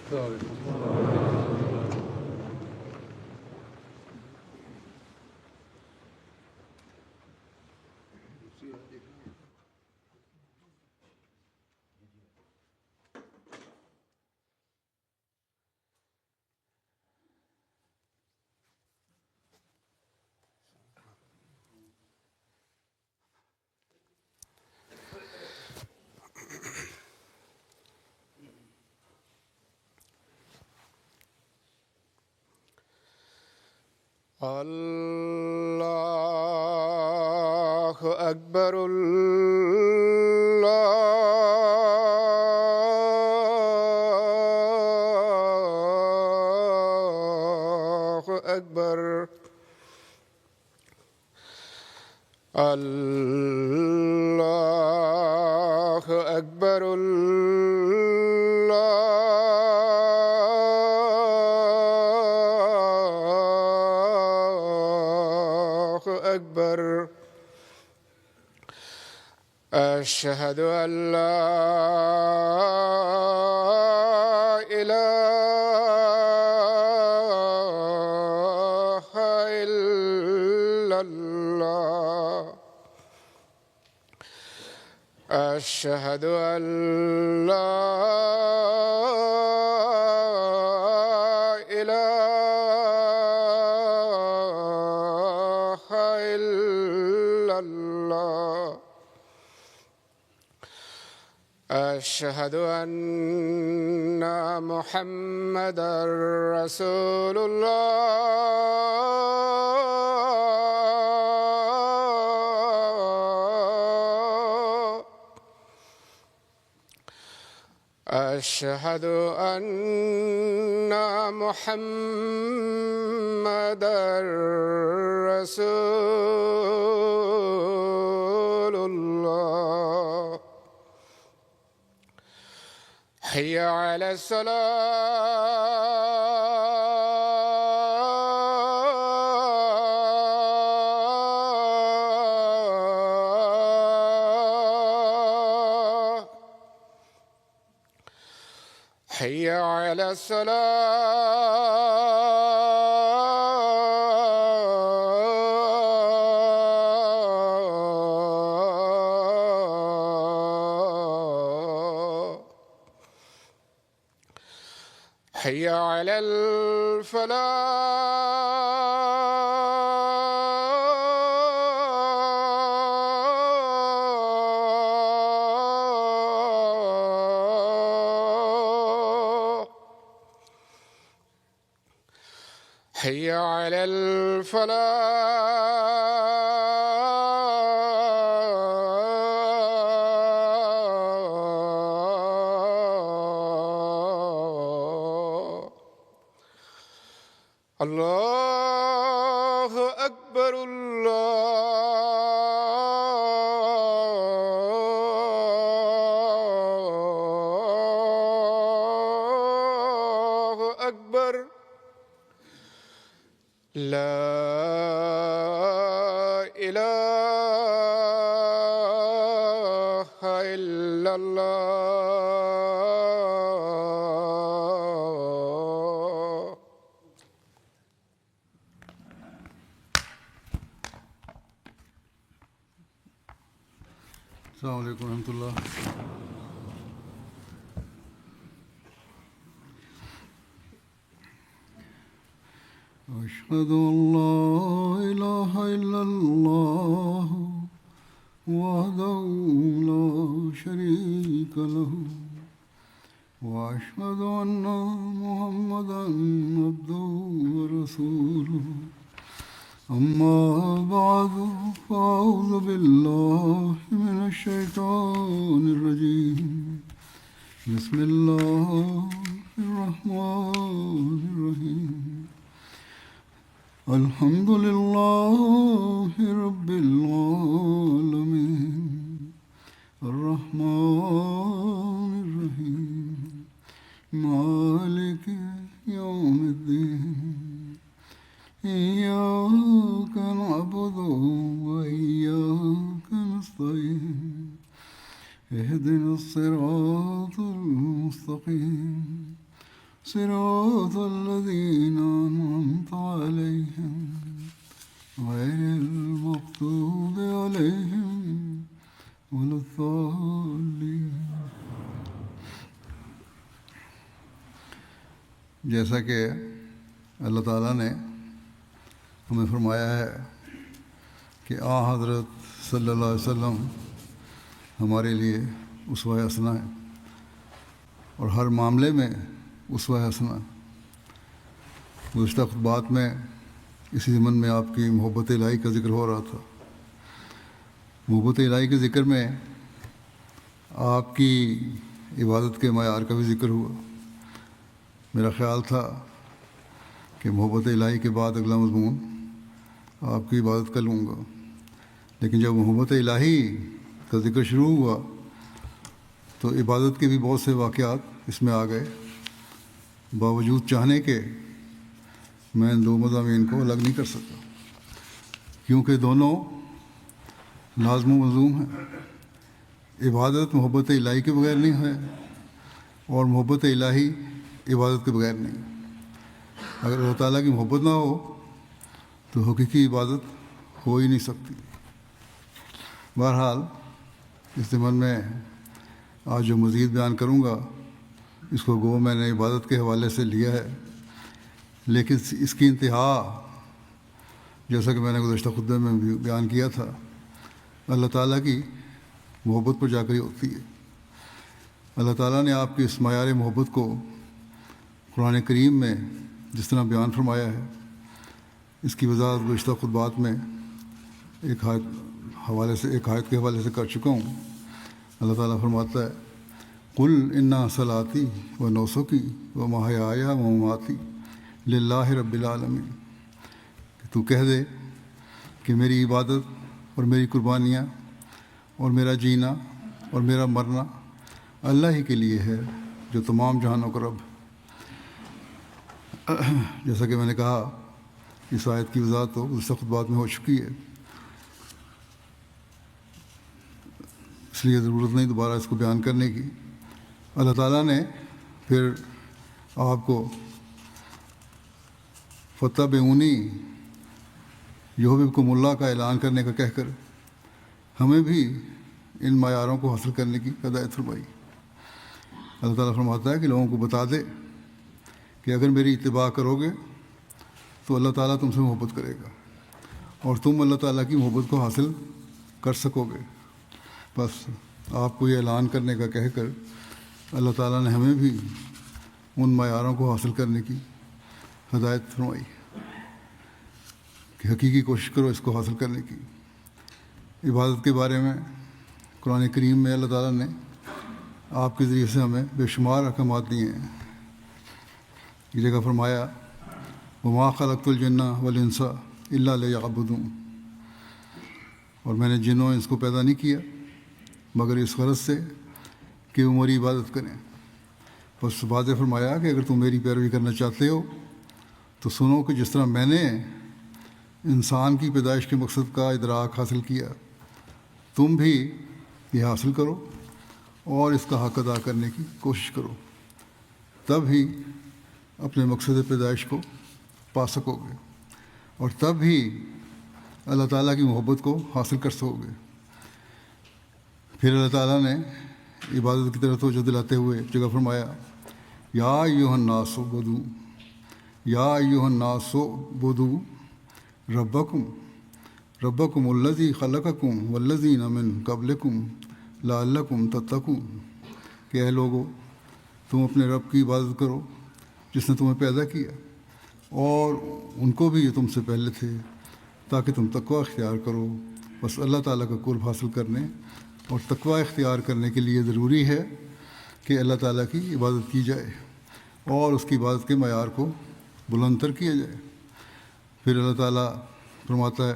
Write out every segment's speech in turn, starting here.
الله أكبر. الله أكبر. الله أكبر. أكبر. أشهد أن لا إله إلا الله. أشهد أن لا إله إلا الله. أشهد أن محمدًا رسول الله. أشهد أن محمدًا رسول الله. حي على الصلاة. حي على الصلاة. حي على الفلاح. حي على الفلاح. الله أكبر. الله أكبر. لا إله إلا الله. السلام عليكم ورحمة الله. أشهد أن لا إله إلا الله وحده لا شريك له وأشهد أن محمدًا عبده ورسوله. أما بعد فأعوذ بالله من الشيطان الرجيم. بسم الله الرحمن الرحيم. الحمد لله رب العالمين. الرحمن الرحيم. مالك يوم الدين. إياك نعبد وإياك نستعين. اهدنا الصراط المستقيم. صراط الذين أنعمت عليهم غير المغضوب عليهم ولا الضالين. جیسا کہ اللہ تعالیٰ نے ہمیں فرمایا ہے کہ حضرت صلی اللہ علیہ وسلم ہمارے لیے اسوہ حسنہ ہے اور ہر معاملے میں اسوہ حسنہ. گزشتہ خطبات میں اسی ضمن میں آپ کی محبت الہی کا ذکر ہو رہا تھا. محبت الہی کے ذکر میں آپ کی عبادت کے معیار کا بھی ذکر ہوا. میرا خیال تھا کہ محبت الہی کے بعد اگلا مضمون آپ کی عبادت کا لوں گا، لیکن جب محبت الہی کا ذکر شروع ہوا تو عبادت کے بھی بہت سے واقعات اس میں آ گئے. باوجود چاہنے کے میں ان دو مضامین کو الگ نہیں کر سکتا، کیونکہ دونوں لازم و ملزوم ہیں. عبادت محبت الہی کے بغیر نہیں ہے اور محبت الہی عبادت کے بغیر نہیں. اگر اللہ تعالیٰ کی محبت نہ ہو تو حقیقی عبادت ہو ہی نہیں سکتی. بہرحال اس ضمن میں آج جو مزید بیان کروں گا اس کو گو میں نے عبادت کے حوالے سے لیا ہے، لیکن اس کی انتہا جیسا کہ میں نے گزشتہ خطبے میں بھی بیان کیا تھا اللہ تعالیٰ کی محبت پر جا کر ہی ہوتی ہے. اللہ تعالیٰ نے آپ کی اس معیار محبت کو قرآن کریم میں جس طرح بیان فرمایا ہے اس کی وضاحت گزشتہ خطبات میں ایک آیت کے حوالے سے کر چکا ہوں. اللہ تعالیٰ فرماتا ہے قل انا صلاتی و نسکی و محیای و مماتی للہ رب العالمین. کہ تو کہہ دے کہ میری عبادت اور میری قربانیاں اور میرا جینا اور میرا مرنا اللہ ہی کے لیے ہے جو تمام جہانوں کا رب ہے. جیسا کہ میں نے کہا اس آیت کی وضاحت تو گزشتہ خطبات میں ہو چکی ہے، اس لیے ضرورت نہیں دوبارہ اس کو بیان کرنے کی. اللہ تعالیٰ نے پھر آپ کو فتح بیونی یحببکم اللہ کا اعلان کرنے کا کہہ کر ہمیں بھی ان معیاروں کو حاصل کرنے کی ہدایت فرمائی. اللہ تعالیٰ فرماتا ہے کہ لوگوں کو بتا دے کہ اگر میری اتباع کرو گے تو اللہ تعالیٰ تم سے محبت کرے گا اور تم اللہ تعالیٰ کی محبت کو حاصل کر سکو گے. بس آپ کو یہ اعلان کرنے کا کہہ کر اللہ تعالیٰ نے ہمیں بھی ان معیاروں کو حاصل کرنے کی ہدایت فرمائی کہ حقیقی کوشش کرو اس کو حاصل کرنے کی. عبادت کے بارے میں قرآن کریم میں اللہ تعالیٰ نے آپ کے ذریعے سے ہمیں بے شمار احکامات دیے ہیں. یہ جگہ فرمایا وما خلقت الجن والانس الا لیعبدون، اور میں نے جنوں انس کو پیدا نہیں کیا مگر اس غرض سے کہ وہ میری عبادت کریں. بس واضح فرمایا کہ اگر تم میری پیروی کرنا چاہتے ہو تو سنو کہ جس طرح میں نے انسان کی پیدائش کے مقصد کا ادراک حاصل کیا تم بھی یہ حاصل کرو اور اس کا حق ادا کرنے کی کوشش کرو، تب ہی اپنے مقصد پیدائش کو پا سکو گے اور تب ہی اللہ تعالیٰ کی محبت کو حاصل کر سکو گے. پھر اللہ تعالیٰ نے عبادت کی طرف توجہ دلاتے ہوئے جگہ فرمایا یا ایھا الناس اعبدوا یا ایھا الناس اعبدوا ربکم الذی خلقکم والذین من قبلکم لعلکم تتقون. کہ اے لوگو تم اپنے رب کی عبادت کرو جس نے تمہیں پیدا کیا اور ان کو بھی یہ تم سے پہلے تھے تاکہ تم تقوی اختیار کرو. بس اللہ تعالیٰ کا قرب حاصل کرنے اور تقوی اختیار کرنے کے لیے ضروری ہے کہ اللہ تعالیٰ کی عبادت کی جائے اور اس کی عبادت کے معیار کو بلند تر کیا جائے. پھر اللہ تعالیٰ فرماتا ہے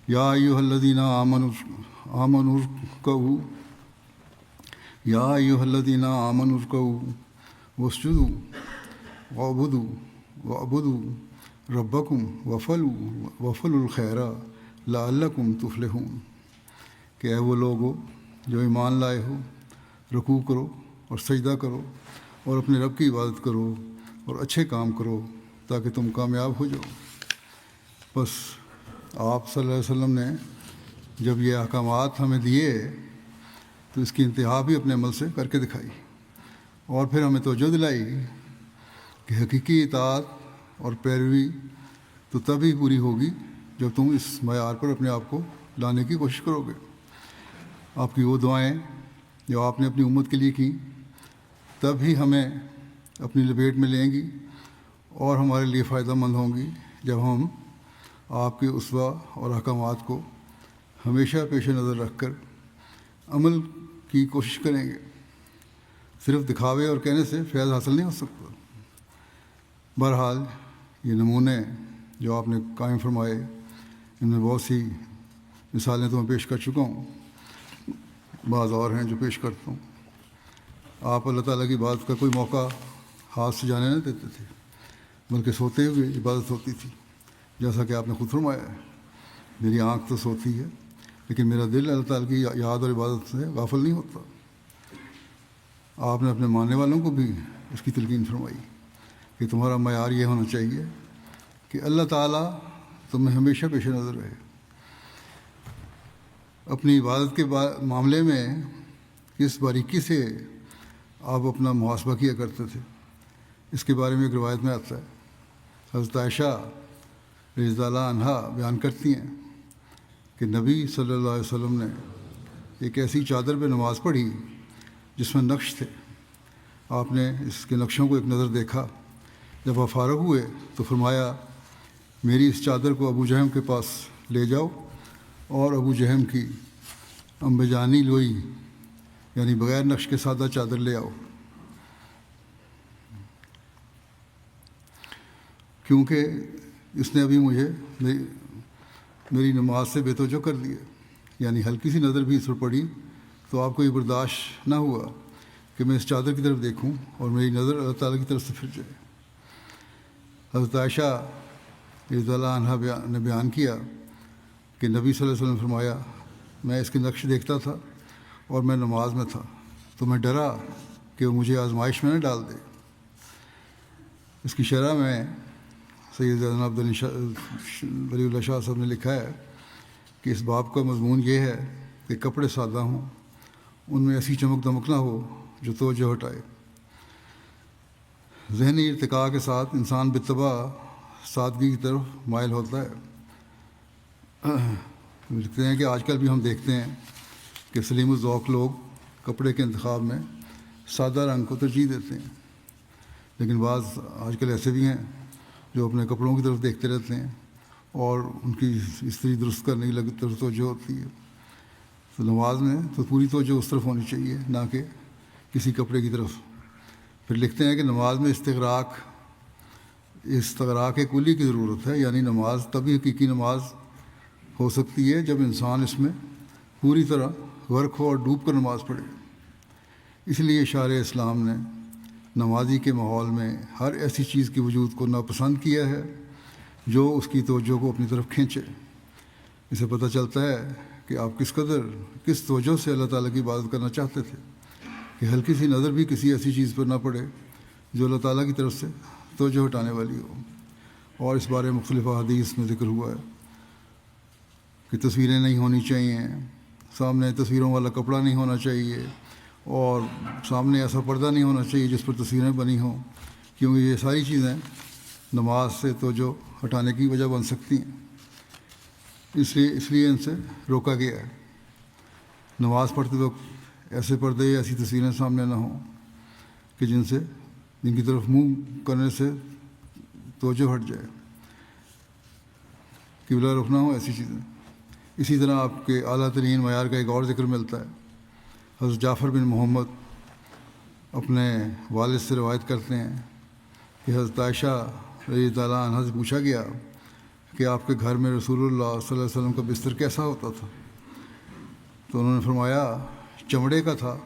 یا ایھا الذین آمنوا ارکعوا یا ایھا الذین آمنوا ارکعوا واسجدوا واعبدوا ربکم وافعلوا الخیر لعلکم تفلحون. کہ اے وہ لوگ ہو جو ایمان لائے ہو رکوع کرو اور سجدہ کرو اور اپنے رب کی عبادت کرو اور اچھے کام کرو تاکہ تم کامیاب ہو جاؤ۔ بس آپ صلی اللہ علیہ وسلم نے جب یہ احکامات ہمیں دیے تو اس کی انتہا بھی اپنے عمل سے کر کے دکھائی، اور پھر ہمیں توجہ دلائی کہ حقیقی اطاعت اور پیروی تو تبھی پوری ہوگی جب تم اس معیار پر اپنے آپ کو لانے کی کوشش کرو گے۔ آپ کی وہ دعائیں جو آپ نے اپنی امت کے لیے کی تب ہی ہمیں اپنی لپیٹ میں لیں گی اور ہمارے لیے فائدہ مند ہوں گی جب ہم آپ کے اسوہ اور احکامات کو ہمیشہ پیش نظر رکھ کر عمل کی کوشش کریں گے۔ صرف دکھاوے اور کہنے سے فیض حاصل نہیں ہو سکتا۔ بہرحال یہ نمونے جو آپ نے قائم فرمائے ان میں بہت سی مثالیں تو میں پیش کر چکا ہوں، بعض اور ہیں جو پیش کرتا ہوں۔ آپ اللہ تعالیٰ کی بات کا کوئی موقع ہاتھ سے جانے نہ دیتے تھے، بلکہ سوتے ہوئے عبادت ہوتی تھی، جیسا کہ آپ نے خود فرمایا ہے، میری آنکھ تو سوتی ہے لیکن میرا دل اللہ تعالیٰ کی یاد اور عبادت سے غافل نہیں ہوتا۔ آپ نے اپنے ماننے والوں کو بھی اس کی تلقین فرمائی کہ تمہارا معیار یہ ہونا چاہیے کہ اللہ تعالیٰ تمہیں ہمیشہ پیش نظر رہے۔ اپنی عبادت کے معاملے میں کس باریکی سے آپ اپنا محاسبہ کیا کرتے تھے، اس کے بارے میں ایک روایت میں آتا ہے۔ حضرت عائشہ رضی اللہ عنہا بیان کرتی ہیں کہ نبی صلی اللہ علیہ وسلم نے ایک ایسی چادر پہ نماز پڑھی جس میں نقش تھے۔ آپ نے اس کے نقشوں کو ایک نظر دیکھا، جب آپ فارغ ہوئے تو فرمایا میری اس چادر کو ابو جہم کے پاس لے جاؤ اور ابو جہم کی امبجانی لوئی یعنی بغیر نقش کے سادہ چادر لے آؤ، کیونکہ اس نے ابھی مجھے میری نماز سے بے توجہ کر دیا، یعنی ہلکی سی نظر بھی اس پر پڑی تو آپ کو یہ برداشت نہ ہوا کہ میں اس چادر کی طرف دیکھوں اور میری نظر اللہ تعالیٰ کی طرف سے پھر جائے۔ حضرت عائشہ رضی اللہ عنہا نے بیان کیا کہ نبی صلی اللہ علیہ وسلم فرمایا میں اس کے نقش دیکھتا تھا اور میں نماز میں تھا تو میں ڈرا کہ وہ مجھے آزمائش میں نہ ڈال دے۔ اس کی شرح میں سید جناب ولی اللہ شاہ صاحب نے لکھا ہے کہ اس باب کا مضمون یہ ہے کہ کپڑے سادہ ہوں، ان میں ایسی چمک دمک نہ ہو جو توجہ ہٹائے۔ ذہنی ارتقاء کے ساتھ انسان بالطبع سادگی کی طرف مائل ہوتا ہے۔ لکھتے ہیں کہ آج کل بھی ہم دیکھتے ہیں کہ سلیم الذوق لوگ کپڑے کے انتخاب میں سادہ رنگ کو ترجیح دیتے ہیں، لیکن بعض آج کل ایسے بھی ہیں جو اپنے کپڑوں کی طرف دیکھتے رہتے ہیں اور ان کی استری درست کرنے کی طرف توجہ ہوتی ہے۔ تو نماز میں تو پوری توجہ اس طرف ہونی چاہیے، نہ کہ کسی کپڑے کی طرف۔ پھر لکھتے ہیں کہ نماز میں استغراق کلی کی ضرورت ہے، یعنی نماز تبھی حقیقی نماز ہو سکتی ہے جب انسان اس میں پوری طرح غرق ہو اور ڈوب کر نماز پڑھے۔ اس لیے شارع اسلام نے نمازی کے ماحول میں ہر ایسی چیز کے وجود کو ناپسند کیا ہے جو اس کی توجہ کو اپنی طرف کھینچے۔ اسے پتہ چلتا ہے کہ آپ کس توجہ سے اللہ تعالیٰ کی عبادت کرنا چاہتے تھے کہ ہلکی سی نظر بھی کسی ایسی چیز پر نہ پڑے جو اللہ تعالیٰ کی طرف سے توجہ ہٹانے والی ہو۔ اور اس بارے مختلف احادیث میں ذکر ہوا ہے کہ تصویریں نہیں ہونی چاہیے، سامنے تصویروں والا کپڑا نہیں ہونا چاہیے، اور سامنے ایسا پردہ نہیں ہونا چاہیے جس پر تصویریں بنی ہوں، کیونکہ یہ ساری چیزیں نماز سے توجہ ہٹانے کی وجہ بن سکتی ہیں۔ اس لیے ان سے روکا گیا ہے۔ نماز پڑھتے وقت ایسے پردے یا ایسی تصویریں سامنے نہ ہوں کہ جن کی طرف منہ کرنے سے توجہ ہٹ جائے، قبلہ رخ نہ ہو، ایسی چیزیں۔ اسی طرح آپ کے اعلیٰ ترین معیار کا ایک اور ذکر ملتا ہے۔ حضرت جعفر بن محمد اپنے والد سے روایت کرتے ہیں کہ حضرت عائشہ رضی اللہ عنہا سے پوچھا گیا کہ آپ کے گھر میں رسول اللہ صلی اللہ علیہ وسلم کا بستر کیسا ہوتا تھا؟ تو انہوں نے فرمایا چمڑے کا تھا،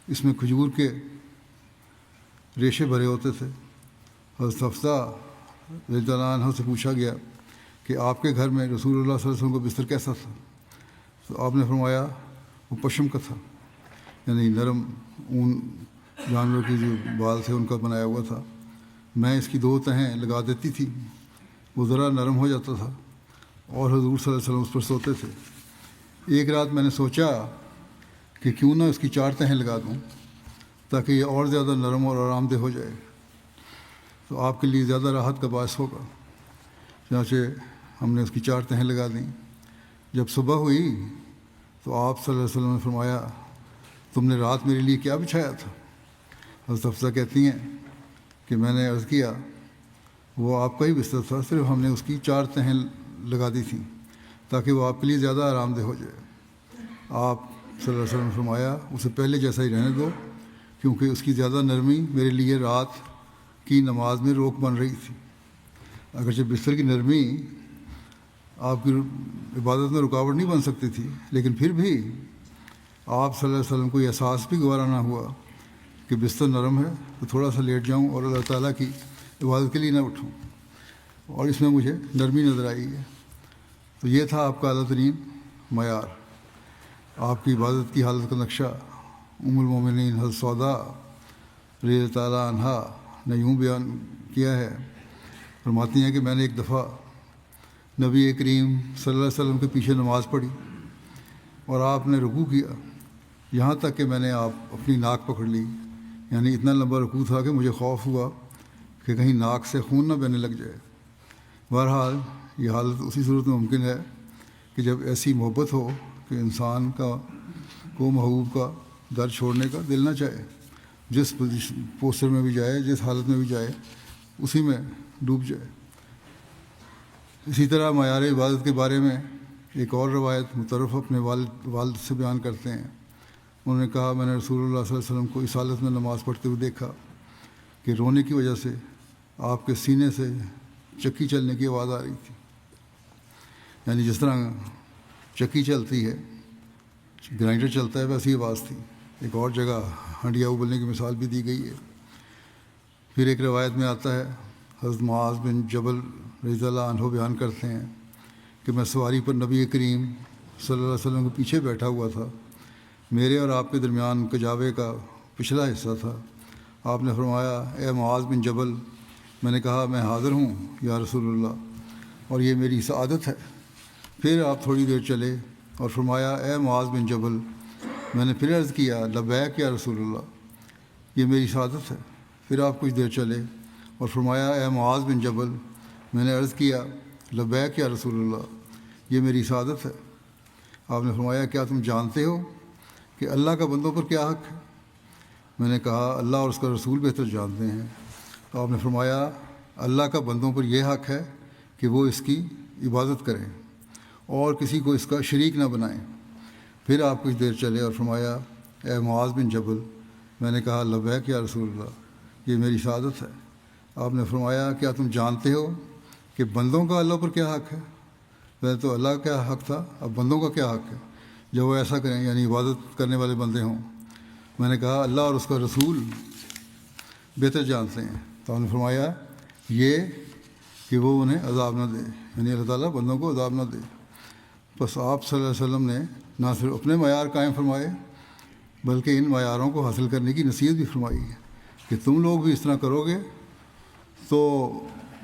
اس میں کھجور کے ریشے بھرے ہوتے تھے۔ حضرت حفصہ رضی اللہ عنہ سے پوچھا گیا کہ آپ کے گھر میں رسول اللہ صلی اللہ علیہ وسلم کا بستر کیسا تھا؟ تو آپ نے فرمایا وہ پشم کا تھا، یعنی نرم اون جانور کی جو بال تھے ان کا بنایا ہوا تھا، میں اس کی 2 تہیں لگا دیتی تھی، وہ ذرا نرم ہو جاتا تھا اور حضور صلی اللہ علیہ وسلم اس پر سوتے تھے۔ ایک رات میں نے سوچا کہ کیوں نہ اس کی 4 تہیں لگا دوں تاکہ یہ اور زیادہ نرم اور آرام دہ ہو جائے، تو آپ کے لیے زیادہ راحت کا باعث ہوگا۔ چنانچہ ہم نے اس کی 4 تہیں لگا دیں۔ جب صبح ہوئی تو آپ صلی اللہ علیہ وسلم نے فرمایا، تم نے رات میرے لیے کیا بچھایا تھا؟ حضرت حفصہ کہتی ہیں کہ میں نے عرض کیا، وہ آپ کا ہی بستر تھا، صرف ہم نے اس کی 4 تہیں لگا دی تھیں تاکہ وہ آپ کے لیے زیادہ آرام دہ ہو جائے۔ آپ صلی اللہ علیہ وسلم نے فرمایا، اسے پہلے جیسا ہی رہنے دو، کیونکہ اس کی زیادہ نرمی میرے لیے رات کی نماز میں روک بن رہی تھی۔ اگرچہ بستر کی نرمی آپ کی عبادت میں رکاوٹ نہیں بن سکتی تھی، لیکن پھر بھی آپ صلی اللہ علیہ وسلم کو یہ احساس بھی گوارا نہ ہوا کہ بستر نرم ہے تو تھوڑا سا لیٹ جاؤں اور اللہ تعالیٰ کی عبادت کے لیے نہ اٹھوں، اور اس میں مجھے نرمی نظر آئی ہے۔ تو یہ تھا آپ کا اعلیٰ ترین معیار۔ آپ کی عبادت کی حالت کا نقشہ ام المومنین حضرت سودا رضی اللہ تعالیٰ عنہا نے یوں بیان کیا ہے، فرماتی ہیں کہ میں نے ایک دفعہ نبی کریم صلی اللہ علیہ وسلم کے پیچھے نماز پڑھی اور آپ نے رکوع کیا، یہاں تک کہ میں نے آپ اپنی ناک پکڑ لی، یعنی اتنا لمبا رکوع تھا کہ مجھے خوف ہوا کہ کہیں ناک سے خون نہ بہنے لگ جائے۔ بہرحال یہ حالت اسی صورت میں ممکن ہے کہ جب ایسی محبت ہو کہ انسان کو محبوب کا در چھوڑنے کا دل نہ چاہے، جس پوسٹر میں بھی جائے، جس حالت میں بھی جائے، اسی میں ڈوب جائے۔ اسی طرح معیار عبادت کے بارے میں ایک اور روایت مترف اپنے والد سے بیان کرتے ہیں۔ انہوں نے کہا، میں نے رسول اللہ صلی اللہ علیہ وسلم کو اس حالت میں نماز پڑھتے ہوئے دیکھا کہ رونے کی وجہ سے آپ کے سینے سے چکی چلنے کی آواز آ رہی تھی، یعنی جس طرح چکی چلتی ہے، گرائنڈر چلتا ہے، ویسی آواز تھی۔ ایک اور جگہ ہنڈیا ابلنے کی مثال بھی دی گئی ہے۔ پھر ایک روایت میں آتا ہے، حضرت معاذ بن جبل رضی اللہ عنہ بیان کرتے ہیں کہ میں سواری پر نبی کریم صلی اللہ علیہ وسلم کے پیچھے بیٹھا ہوا تھا، میرے اور آپ کے درمیان کجاوے کا پچھلا حصہ تھا۔ آپ نے فرمایا، اے معاذ بن جبل۔ میں نے کہا، میں حاضر ہوں یا رسول اللہ، اور یہ میری سعادت ہے۔ پھر آپ تھوڑی دیر چلے اور فرمایا، اے معاذ بن جبل۔ میں نے پھر عرض کیا، لبیک یا رسول اللہ، یہ میری سعادت ہے۔ پھر آپ کچھ دیر چلے اور فرمایا، اے معاذ بن جبل۔ میں نے عرض کیا، لبیک یا رسول اللہ، یہ میری سعادت ہے۔ آپ نے فرمایا، کیا تم جانتے ہو کہ اللہ کا بندوں پر کیا حق ہے؟ میں نے کہا، اللہ اور اس کا رسول بہتر جانتے ہیں۔ تو آپ نے فرمایا، اللہ کا بندوں پر یہ حق ہے کہ وہ اس کی عبادت کریں اور کسی کو اس کا شریک نہ بنائیں۔ پھر آپ کچھ دیر چلے اور فرمایا، اے معاذ بن جبل۔ میں نے کہا، لبیک یا رسول اللہ، یہ میری سعادت ہے۔ آپ نے فرمایا، کیا تم جانتے ہو کہ بندوں کا اللہ پر کیا حق ہے؟ پہلے تو اللہ کا کیا حق تھا، اب بندوں کا کیا حق ہے جب وہ ایسا کریں، یعنی عبادت کرنے والے بندے ہوں۔ میں نے کہا، اللہ اور اس کا رسول بہتر جانتے ہیں۔ تو آپ نے فرمایا، یہ کہ وہ انہیں عذاب نہ دے، یعنی اللہ تعالیٰ بندوں کو عذاب نہ دے۔ بس آپ صلی اللہ علیہ وسلم نے نہ صرف اپنے معیار قائم فرمائے بلکہ ان معیاروں کو حاصل کرنے کی نصیحت بھی فرمائی ہے کہ تم لوگ بھی اس طرح کرو گے تو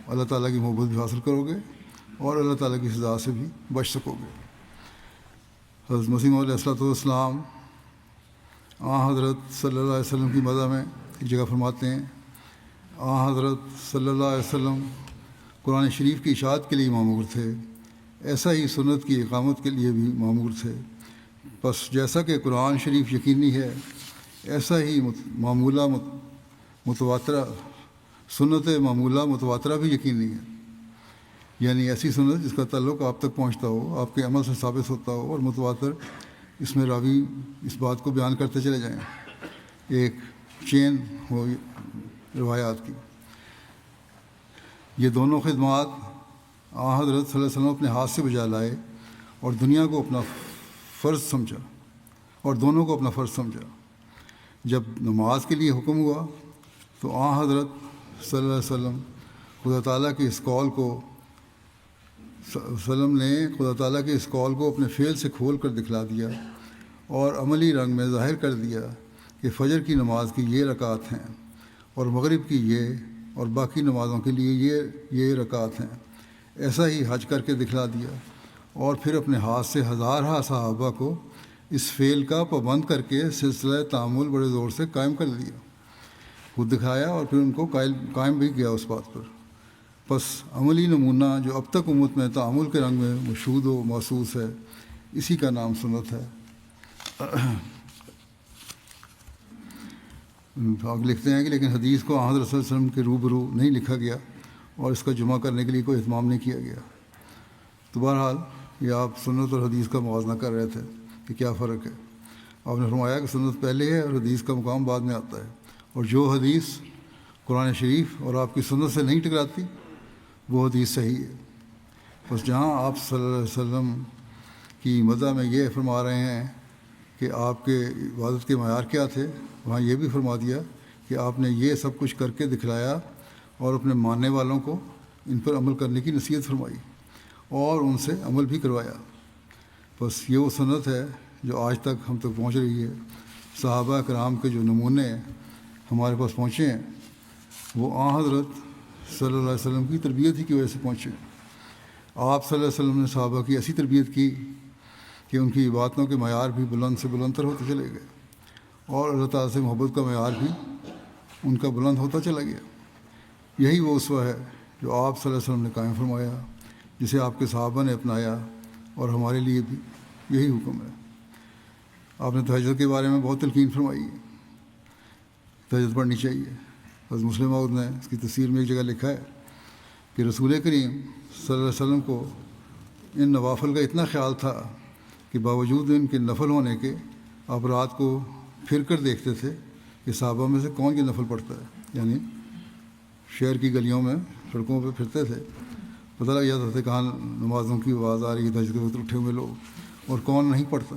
اللہ تعالیٰ کی محبت بھی حاصل کرو گے اور اللہ تعالیٰ کی سزا سے بھی بچ سکو گے۔ حضرت مسیح علیہ الصلوۃ والسلام حضرت صلی اللہ علیہ وسلم کی مدح میں ایک جگہ فرماتے ہیں، حضرت صلی اللہ علیہ وسلم قرآن شریف کی اشاعت کے لیے معمور تھے، ایسا ہی سنت کی اقامت کے لیے بھی معمور تھے۔ بس جیسا کہ قرآن شریف یقینی ہے، ایسا ہی معمولہ متواترہ سنت معمولہ متواترہ بھی یقینی ہے، یعنی ایسی سنت جس کا تعلق آپ تک پہنچتا ہو، آپ کے عمل سے ثابت ہوتا ہو، اور متواتر اس میں راوی اس بات کو بیان کرتے چلے جائیں، ایک چین ہو روایات کی۔ یہ دونوں خدمات حضرت صلی اللہ علیہ وسلم اپنے ہاتھ سے بجا لائے اور دنیا کو اپنا فرض سمجھا، اور دونوں کو اپنا فرض سمجھا۔ جب نماز کے لیے حکم ہوا تو حضرت صلی اللہ علیہ وسلم خدا تعالیٰ کے اس قول کو خدا تعالیٰ کے اس قول کو اپنے فعل سے کھول کر دکھلا دیا اور عملی رنگ میں ظاہر کر دیا کہ فجر کی نماز کی یہ رکعت ہیں اور مغرب کی یہ اور باقی نمازوں کے لیے یہ رکعت ہیں۔ ایسا ہی حج کر کے دکھلا دیا، اور پھر اپنے ہاتھ سے ہزارہ صحابہ کو اس فعل کا پابند کر کے سلسلہ تعامل بڑے زور سے قائم کر دیا، خود دکھایا اور پھر ان کو قائم بھی کیا اس بات پر۔ پس عملی نمونہ جو اب تک امت میں تعامل کے رنگ میں مشہود و محسوس ہے، اسی کا نام سنت ہے۔ لکھتے ہیں کہ لیکن حدیث کو حضرت صلی اللہ علیہ وسلم کے روبرو نہیں لکھا گیا اور اس کا جمع کرنے کے لیے کوئی اہتمام نہیں کیا گیا۔ تو بہرحال یہ آپ سنت اور حدیث کا موازنہ کر رہے تھے کہ کیا فرق ہے۔ آپ نے فرمایا کہ سنت پہلے ہے اور حدیث کا مقام بعد میں آتا ہے، اور جو حدیث قرآن شریف اور آپ کی سنت سے نہیں ٹکراتی وہ حدیث صحیح ہے۔ بس جہاں آپ صلی اللہ علیہ وسلم کی مدح میں یہ فرما رہے ہیں کہ آپ کے عبادت کے معیار کیا تھے، وہاں یہ بھی فرما دیا کہ آپ نے یہ سب کچھ کر کے دکھلایا اور اپنے ماننے والوں کو ان پر عمل کرنے کی نصیحت فرمائی اور ان سے عمل بھی کروایا۔ بس یہ وہ سنت ہے جو آج تک ہم تک پہنچ رہی ہے۔ صحابہ کرام کے جو نمونے ہمارے پاس پہنچے ہیں وہ حضرت صلی اللہ علیہ وسلم کی تربیت ہی کی وجہ سے پہنچے۔ آپ صلی اللہ علیہ وسلم نے صحابہ کی ایسی تربیت کی کہ ان کی عبادتوں کے معیار بھی بلند سے بلندتر ہوتے چلے گئے، اور اللہ تعالیٰ سے محبت کا معیار بھی ان کا بلند ہوتا چلا گیا۔ یہی وہ اسوہ ہے جو آپ صلی اللہ علیہ وسلم نے قائم فرمایا، جسے آپ کے صحابہ نے اپنایا، اور ہمارے لیے بھی یہی حکم ہے۔ آپ نے تہجد کے بارے میں بہت تلقین فرمائی ہے، تہجد پڑھنی چاہیے۔ بس مسلم موعود نے اس کی تفسیر میں ایک جگہ لکھا ہے کہ رسول کریم صلی اللہ علیہ وسلم کو ان نوافل کا اتنا خیال تھا کہ باوجود ان کے نفل ہونے کے آپ رات کو پھر کر دیکھتے تھے کہ صحابہ میں سے کون یہ نفل پڑھتا ہے، یعنی شہر کی گلیوں میں سڑکوں پہ پھرتے تھے، پتہ لگ جاتا تھا کہاں نمازوں کی آواز آ رہی ہے، تہجد کے وقت اٹھے ہوئے لوگ، اور کون نہیں پڑھتا۔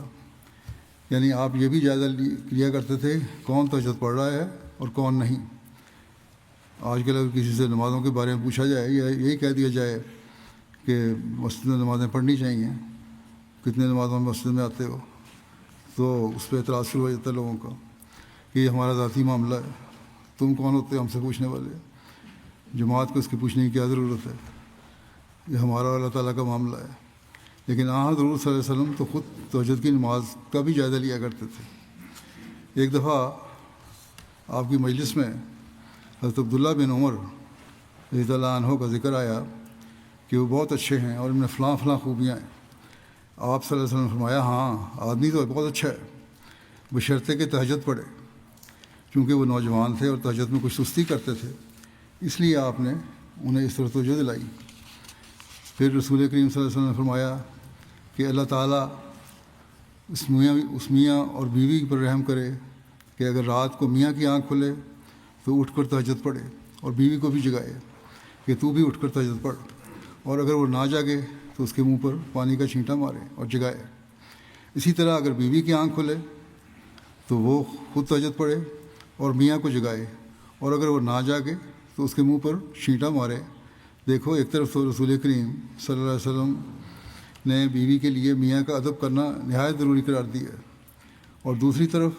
یعنی آپ یہ بھی جائزہ لیا کرتے تھے کون تہجد پڑھ رہا ہے اور کون نہیں۔ آج کل اگر کسی سے نمازوں کے بارے میں پوچھا جائے یا یہی کہہ دیا جائے کہ مسجد میں نمازیں پڑھنی چاہیے، کتنے نمازوں میں مسجد میں آتے ہو، تو اس پہ اعتراض شروع ہو جاتا ہے لوگوں کا کہ یہ ہمارا ذاتی معاملہ ہے، تم کون ہوتے ہو ہم سے پوچھنے والے، جماعت کو اس کے پوچھنے کی کیا ضرورت ہے، یہ ہمارا اللہ تعالیٰ کا معاملہ ہے۔ لیکن حضور صلی اللہ علیہ وسلم تو خود تہجد کی نماز کا بھی جائزہ لیا کرتے تھے۔ ایک دفعہ آپ کی مجلس میں حضرت عبداللہ بن عمر رضی اللہ عنہ کا ذکر آیا کہ وہ بہت اچھے ہیں اور ان میں فلاں فلاں خوبیاں ہیں۔ آپ صلی اللہ علیہ وسلم نے فرمایا ہاں آدمی تو بہت اچھا ہے بشرطے کہ تہجد پڑھے، چونکہ وہ نوجوان تھے اور تہجد میں کچھ سستی کرتے تھے، اس لیے آپ نے انہیں اس طرح توجہ دلائی۔ پھر رسول کریم صلی اللہ علیہ وسلم نے فرمایا کہ اللہ تعالیٰ اس میاں اور بیوی پر رحم کرے کہ اگر رات کو میاں کی آنکھ کھلے تو اٹھ کر تہجد پڑھے، اور بیوی کو بھی جگائے کہ تو بھی اٹھ کر تہجد پڑھ، اور اگر وہ نہ جاگے تو اس کے منہ پر پانی کا چھینٹا مارے اور جگائے۔ اسی طرح اگر بیوی کی آنکھ کھلے تو وہ خود تہجد پڑھے اور میاں کو جگائے، اور اگر وہ نہ جاگے تو اس کے منہ پر چھینٹا مارے۔ دیکھو ایک طرف تو رسول کریم صلی اللہ علیہ وسلم نے بیوی کے لیے میاں کا ادب کرنا نہایت ضروری قرار دیا ہے، اور دوسری طرف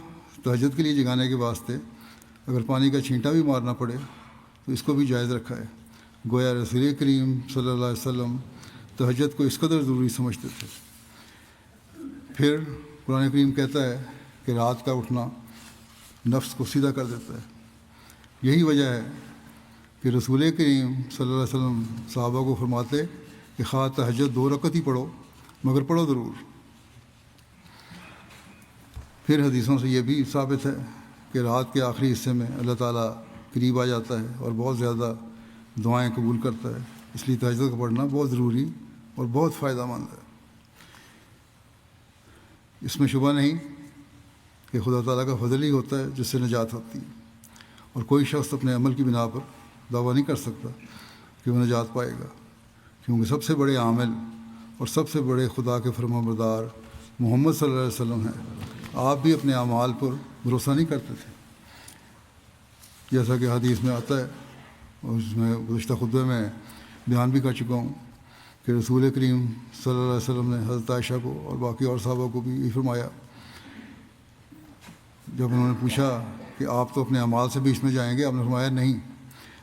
تہجد کے لیے جگانے کے واسطے اگر پانی کا چھینٹا بھی مارنا پڑے تو اس کو بھی جائز رکھا ہے۔ گویا رسول کریم صلی اللہ علیہ وسلم تہجد کو اس قدر ضروری سمجھتے تھے۔ پھر قرآن کریم کہتا ہے کہ رات کا اٹھنا نفس کو سیدھا کر دیتا ہے۔ یہی وجہ ہے کہ رسول کریم صلی اللہ علیہ وسلم صحابہ کو فرماتے کہ خواہ تہجد 2 رکعت ہی پڑھو مگر پڑھو ضرور۔ پھر حدیثوں سے یہ بھی ثابت ہے کہ رات کے آخری حصے میں اللہ تعالیٰ قریب آ جاتا ہے اور بہت زیادہ دعائیں قبول کرتا ہے، اس لیے تہجد کا پڑھنا بہت ضروری اور بہت فائدہ مند ہے۔ اس میں شبہ نہیں کہ خدا تعالیٰ کا فضل ہی ہوتا ہے جس سے نجات ہوتی ہے، اور کوئی شخص اپنے عمل کی بنا پر دعویٰ نہیں کر سکتا کہ وہ نجات پائے گا، کیونکہ سب سے بڑے عامل اور سب سے بڑے خدا کے فرما بردار محمد صلی اللہ علیہ وسلم ہیں۔ آپ بھی اپنے اعمال پر بھروسہ نہیں کرتے تھے، جیسا کہ حدیث میں آتا ہے، اور اس میں گزشتہ خطبے میں بیان بھی کر چکا ہوں کہ رسول کریم صلی اللہ علیہ وسلم نے حضرت عائشہ کو اور باقی اور صحابہ کو بھی یہ فرمایا جب انہوں نے پوچھا کہ آپ تو اپنے اعمال سے بیچ میں جائیں گے، آپ نے فرمایا نہیں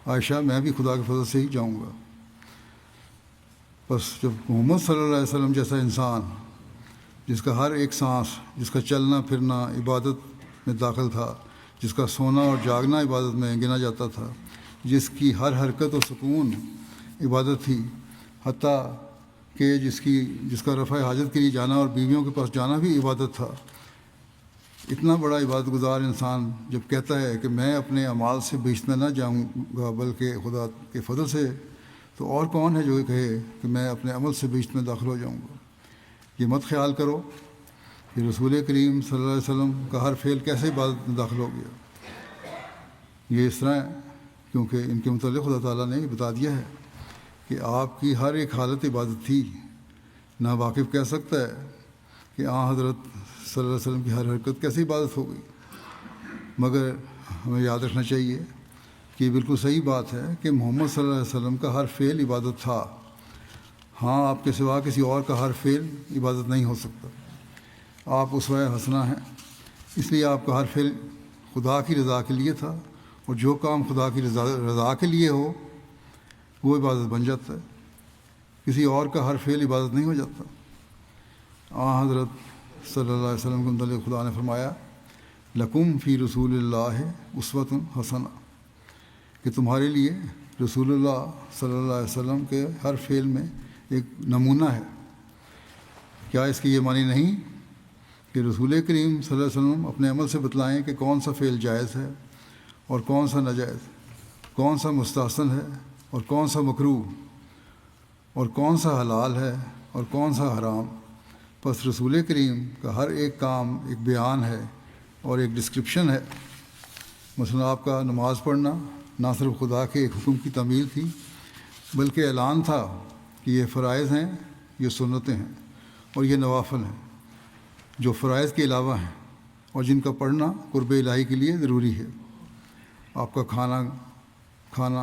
عائشہ، میں بھی خدا کے فضل سے ہی جاؤں گا۔ بس جب محمد صلی اللہ علیہ وسلم جیسا انسان، جس کا ہر ایک سانس، جس کا چلنا پھرنا عبادت میں داخل تھا، جس کا سونا اور جاگنا عبادت میں گنا جاتا تھا، جس کی ہر حرکت و سکون عبادت تھی، حتیٰ کہ جس کا رفع حاجت کے لیے جانا اور بیویوں کے پاس جانا بھی عبادت تھا، اتنا بڑا عبادت گزار انسان جب کہتا ہے کہ میں اپنے اعمال سے بیچ میں نہ جاؤں گا بلکہ خدا کے فضل سے، تو اور کون ہے جو کہے کہ میں اپنے عمل سے بیچ میں داخل ہو جاؤں گا؟ یہ مت خیال کرو کہ رسول کریم صلی اللہ علیہ وسلم کا ہر فعل کیسے عبادت میں داخل ہو گیا۔ یہ اس طرح ہے کیونکہ ان کے متعلق خدا تعالیٰ نے بتا دیا ہے کہ آپ کی ہر ایک حالت عبادت تھی۔ نا واقف کہہ سکتا ہے کہ حضرت صلی اللہ علیہ وسلم کی ہر حرکت کیسے عبادت ہو گئی، مگر ہمیں یاد رکھنا چاہیے کہ یہ بالکل صحیح بات ہے کہ محمد صلی اللہ علیہ وسلم کا ہر فعل عبادت تھا۔ ہاں، آپ کے سوا کسی اور کا ہر فعل عبادت نہیں ہو سکتا۔ آپ اسوہ حسنہ ہیں، اس لیے آپ کا ہر فعل خدا کی رضا کے لیے تھا، اور جو کام خدا کی رضا کے لیے ہو وہ عبادت بن جاتا ہے، کسی اور کا ہر فعل عبادت نہیں ہو جاتا۔ حضرت صلی اللہ علیہ وسلم کے متعلق خدا نے فرمایا لکم فی رسول اللہ اسوۃ حسنہ، کہ تمہارے لیے رسول اللہ صلی اللہ علیہ وسلم کے ہر فعل میں ایک نمونہ ہے۔ کیا اس کی یہ معنی نہیں کہ رسول کریم صلی اللہ علیہ وسلم اپنے عمل سے بتلائیں کہ کون سا فعل جائز ہے اور کون سا ناجائز، کون سا مستحسن ہے اور کون سا مکروہ، اور کون سا حلال ہے اور کون سا حرام؟ بس رسول کریم کا ہر ایک کام ایک بیان ہے اور ایک ڈسکرپشن ہے۔ مثلا آپ کا نماز پڑھنا نہ صرف خدا کے ایک حکم کی تعمیل تھی بلکہ اعلان تھا کہ یہ فرائض ہیں، یہ سنتیں ہیں اور یہ نوافل ہیں جو فرائض کے علاوہ ہیں اور جن کا پڑھنا قرب الہی کے لیے ضروری ہے۔ آپ کا کھانا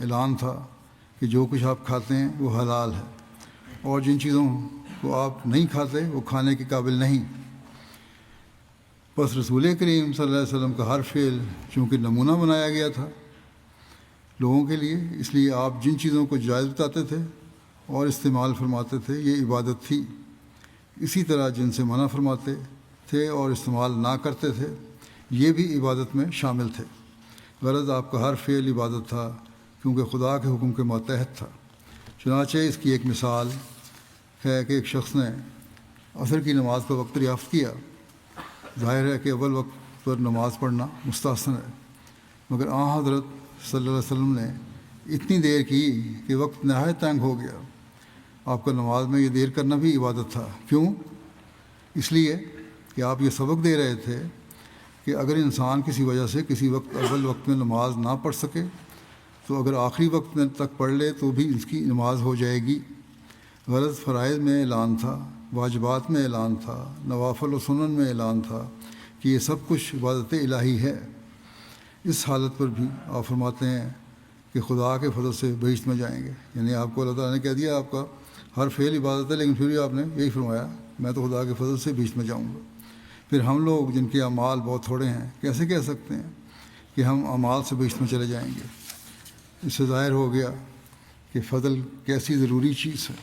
اعلان تھا کہ جو کچھ آپ کھاتے ہیں وہ حلال ہے، اور جن چیزوں کو آپ نہیں کھاتے وہ کھانے کے قابل نہیں۔ بس رسول کریم صلی اللہ علیہ وسلم کا ہر فعل چونکہ نمونہ بنایا گیا تھا لوگوں کے لیے، اس لیے آپ جن چیزوں کو جائز بتاتے تھے اور استعمال فرماتے تھے یہ عبادت تھی۔ اسی طرح جن سے منع فرماتے تھے اور استعمال نہ کرتے تھے یہ بھی عبادت میں شامل تھے۔ غرض آپ کا ہر فعل عبادت تھا کیونکہ خدا کے حکم کے ماتحت تھا۔ چنانچہ اس کی ایک مثال ہے کہ ایک شخص نے عصر کی نماز کا وقت دریافت کیا۔ ظاہر ہے کہ اول وقت پر نماز پڑھنا مستحسن ہے، مگر حضرت صلی اللہ علیہ وسلم نے اتنی دیر کی کہ وقت نہایت تنگ ہو گیا۔ آپ کا نماز میں یہ دیر کرنا بھی عبادت تھا۔ کیوں؟ اس لیے کہ آپ یہ سبق دے رہے تھے کہ اگر انسان کسی وجہ سے کسی وقت اول وقت میں نماز نہ پڑھ سکے تو اگر آخری وقت میں تک پڑھ لے تو بھی اس کی نماز ہو جائے گی۔ غرض فرائض میں اعلان تھا، واجبات میں اعلان تھا، نوافل و سنن میں اعلان تھا کہ یہ سب کچھ عبادت الہی ہے۔ اس حالت پر بھی آپ فرماتے ہیں کہ خدا کے فضل سے بہشت میں جائیں گے، یعنی آپ کو اللہ تعالیٰ نے کہہ دیا آپ کا ہر فعل عبادت ہے، لیکن پھر بھی آپ نے یہی فرمایا میں تو خدا کے فضل سے بہشت میں جاؤں گا۔ پھر ہم لوگ جن کے اعمال بہت تھوڑے ہیں کیسے کہہ سکتے ہیں کہ ہم اعمال سے بہشت میں چلے جائیں گے؟ اس سے ظاہر ہو گیا کہ فضل کیسی ضروری چیز ہے۔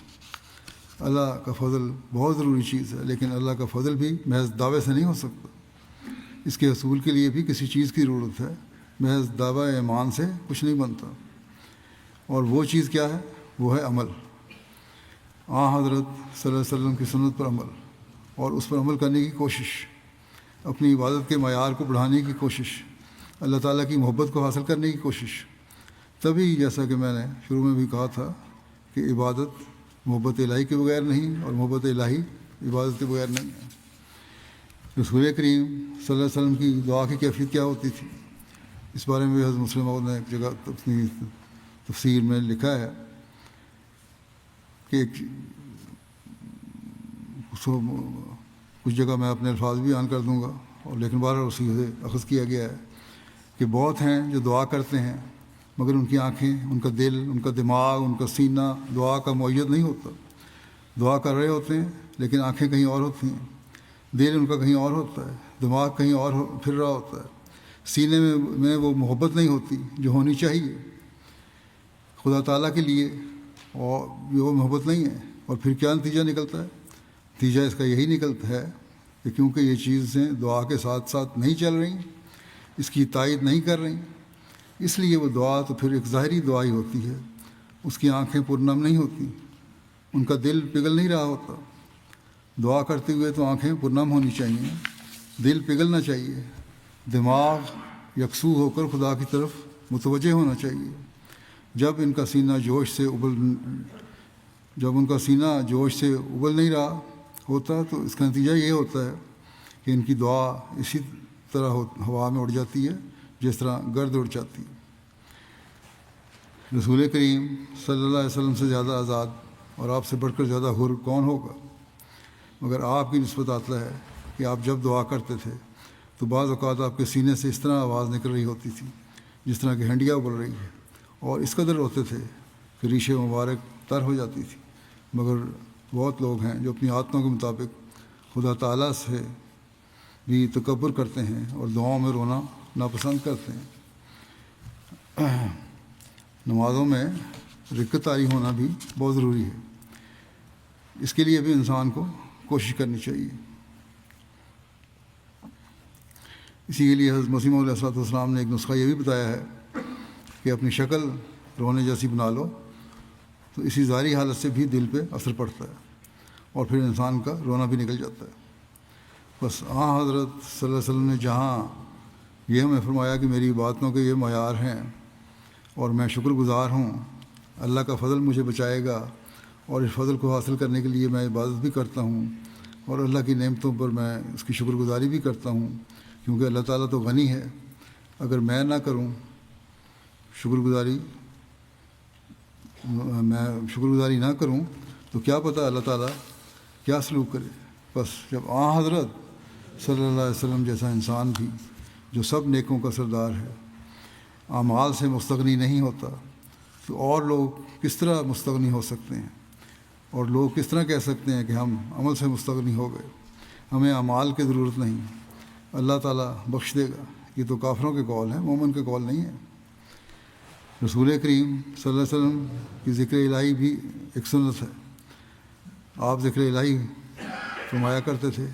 اللہ کا فضل بہت ضروری چیز ہے، لیکن اللہ کا فضل بھی محض دعوے سے نہیں ہو سکتا۔ اس کے حصول کے لیے بھی کسی چیز کی ضرورت ہے، محض دعوی ایمان سے کچھ نہیں بنتا۔ اور وہ چیز کیا ہے؟ وہ ہے عمل، حضرت صلی اللہ علیہ وسلم کی سنت پر عمل، اور اس پر عمل کرنے کی کوشش، اپنی عبادت کے معیار کو بڑھانے کی کوشش، اللہ تعالیٰ کی محبت کو حاصل کرنے کی کوشش۔ تبھی جیسا کہ میں نے شروع میں بھی کہا تھا کہ عبادت محبت الہی کے بغیر نہیں اور محبت الہی عبادت کے بغیر نہیں ہے۔ رسول کریم صلی اللہ علیہ وسلم کی دعا کی کیفیت کیا ہوتی تھی؟ اس بارے میں بھی حضرت مسلم موعود نے ایک جگہ اپنی تفسیر میں لکھا ہے کہ کچھ جگہ میں اپنے الفاظ بھی بیان کر دوں گا، اور لیکن بہرحال اسی سے اخذ کیا گیا ہے کہ بہت ہیں جو دعا کرتے ہیں مگر ان کی آنکھیں، ان کا دل، ان کا دماغ، ان کا سینہ دعا کا معید نہیں ہوتا۔ دعا کر رہے ہوتے ہیں لیکن آنکھیں کہیں اور ہوتی ہیں، دل ان کا کہیں اور ہوتا ہے، دماغ کہیں اور پھر رہا ہوتا ہے، سینے میں وہ محبت نہیں ہوتی جو ہونی چاہیے خدا تعالیٰ کے لیے، اور وہ محبت نہیں ہے. اور پھر کیا نتیجہ نکلتا ہے؟ نتیجہ اس کا یہی نکلتا ہے کہ کیونکہ یہ چیزیں دعا کے ساتھ ساتھ نہیں چل رہی، اس کی تائید نہیں کر رہی، اس لیے وہ دعا تو پھر ایک ظاہری دعا ہی ہوتی ہے. اس کی آنکھیں پرنم نہیں ہوتی، ان کا دل پگھل نہیں رہا ہوتا. دعا کرتے ہوئے تو آنکھیں پرنم ہونی چاہیے، دل پگھلنا چاہیے، دماغ یکسو ہو کر خدا کی طرف متوجہ ہونا چاہیے. جب ان کا سینہ جوش سے ابل نہیں رہا ہوتا تو اس کا نتیجہ یہ ہوتا ہے کہ ان کی دعا اسی طرح ہوا میں اڑ جاتی ہے جس طرح گرد اڑ جاتی ہے. رسول کریم صلی اللہ علیہ وسلم سے زیادہ آزاد اور آپ سے بڑھ کر زیادہ حر کون ہوگا؟ مگر آپ کی نسبت آتا ہے کہ آپ جب دعا کرتے تھے تو بعض اوقات آپ کے سینے سے اس طرح آواز نکل رہی ہوتی تھی جس طرح کہ ہنڈیا ابل رہی ہے، اور اس قدر ہوتے تھے کہ ریشِ مبارک تر ہو جاتی تھی. مگر بہت لوگ ہیں جو اپنی عادتوں کے مطابق خدا تعالیٰ سے بھی تکبر کرتے ہیں اور دعاؤں میں رونا ناپسند کرتے ہیں. نمازوں میں رکعت طاری ہونا بھی بہت ضروری ہے، اس کے لیے بھی انسان کو کوشش کرنی چاہیے. اسی کے لیے حضرت مسیح علیہ السلام نے ایک نسخہ یہ بھی بتایا ہے کہ اپنی شکل رونے جیسی بنا لو، تو اسی ظاہری حالت سے بھی دل پہ اثر پڑتا ہے اور پھر انسان کا رونا بھی نکل جاتا ہے. بس حضرت صلی اللہ علیہ وسلم نے جہاں یہ ہمیں فرمایا کہ میری باتوں کے یہ معیار ہیں اور میں شکر گزار ہوں، اللہ کا فضل مجھے بچائے گا، اور اس فضل کو حاصل کرنے کے لیے میں عبادت بھی کرتا ہوں اور اللہ کی نعمتوں پر میں اس کی شکر گزاری بھی کرتا ہوں، کیونکہ اللہ تعالیٰ تو غنی ہے. اگر میں نہ کروں میں شکر گزاری نہ کروں تو کیا پتہ اللہ تعالیٰ کیا سلوک کرے. بس جب حضرت صلی اللہ علیہ وسلم جیسا انسان بھی جو سب نیکوں کا سردار ہے اعمال سے مستغنی نہیں ہوتا، تو اور لوگ کس طرح مستغنی ہو سکتے ہیں؟ اور لوگ کس طرح کہہ سکتے ہیں کہ ہم عمل سے مستغنی ہو گئے، ہمیں اعمال کی ضرورت نہیں، اللہ تعالیٰ بخش دے گا؟ یہ تو کافروں کے قول ہیں، مومن کے قول نہیں ہے. رسول کریم صلی اللہ علیہ وسلم کی ذکر الہی بھی ایک سنت ہے. آپ ذکر الہی فرمایا کرتے تھے.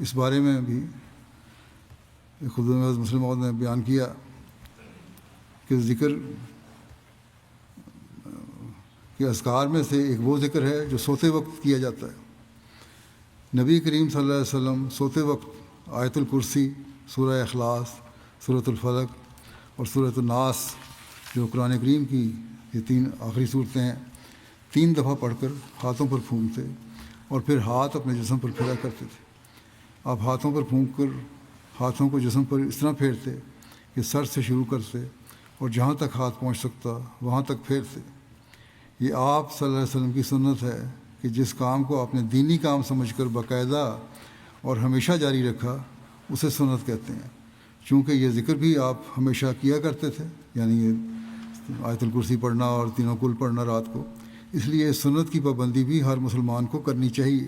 اس بارے میں بھی خود مسلم موعود نے بیان کیا کہ ذکر کے اذکار میں سے ایک وہ ذکر ہے جو سوتے وقت کیا جاتا ہے. نبی کریم صلی اللہ علیہ وسلم سوتے وقت آیت الکرسی، سورہ اخلاص، سورۃ الفلق اور سورۃ الناس جو قرآن کریم کی یہ 3 آخری صورتیں ہیں 3 دفعہ پڑھ کر ہاتھوں پر پھونکتے اور پھر ہاتھ اپنے جسم پر پھیرا کرتے تھے. آپ ہاتھوں پر پھونک کر ہاتھوں کو جسم پر اس طرح پھیرتے کہ سر سے شروع کرتے اور جہاں تک ہاتھ پہنچ سکتا وہاں تک پھیرتے. یہ آپ صلی اللہ علیہ وسلم کی سنت ہے کہ جس کام کو آپ نے دینی کام سمجھ کر باقاعدہ اور ہمیشہ جاری رکھا اسے سنت کہتے ہیں. چونکہ یہ ذکر بھی آپ ہمیشہ کیا کرتے تھے، یعنی یہ آیت الکرسی پڑھنا اور تینوں کل پڑھنا رات کو، اس لیے اس سنت کی پابندی بھی ہر مسلمان کو کرنی چاہیے،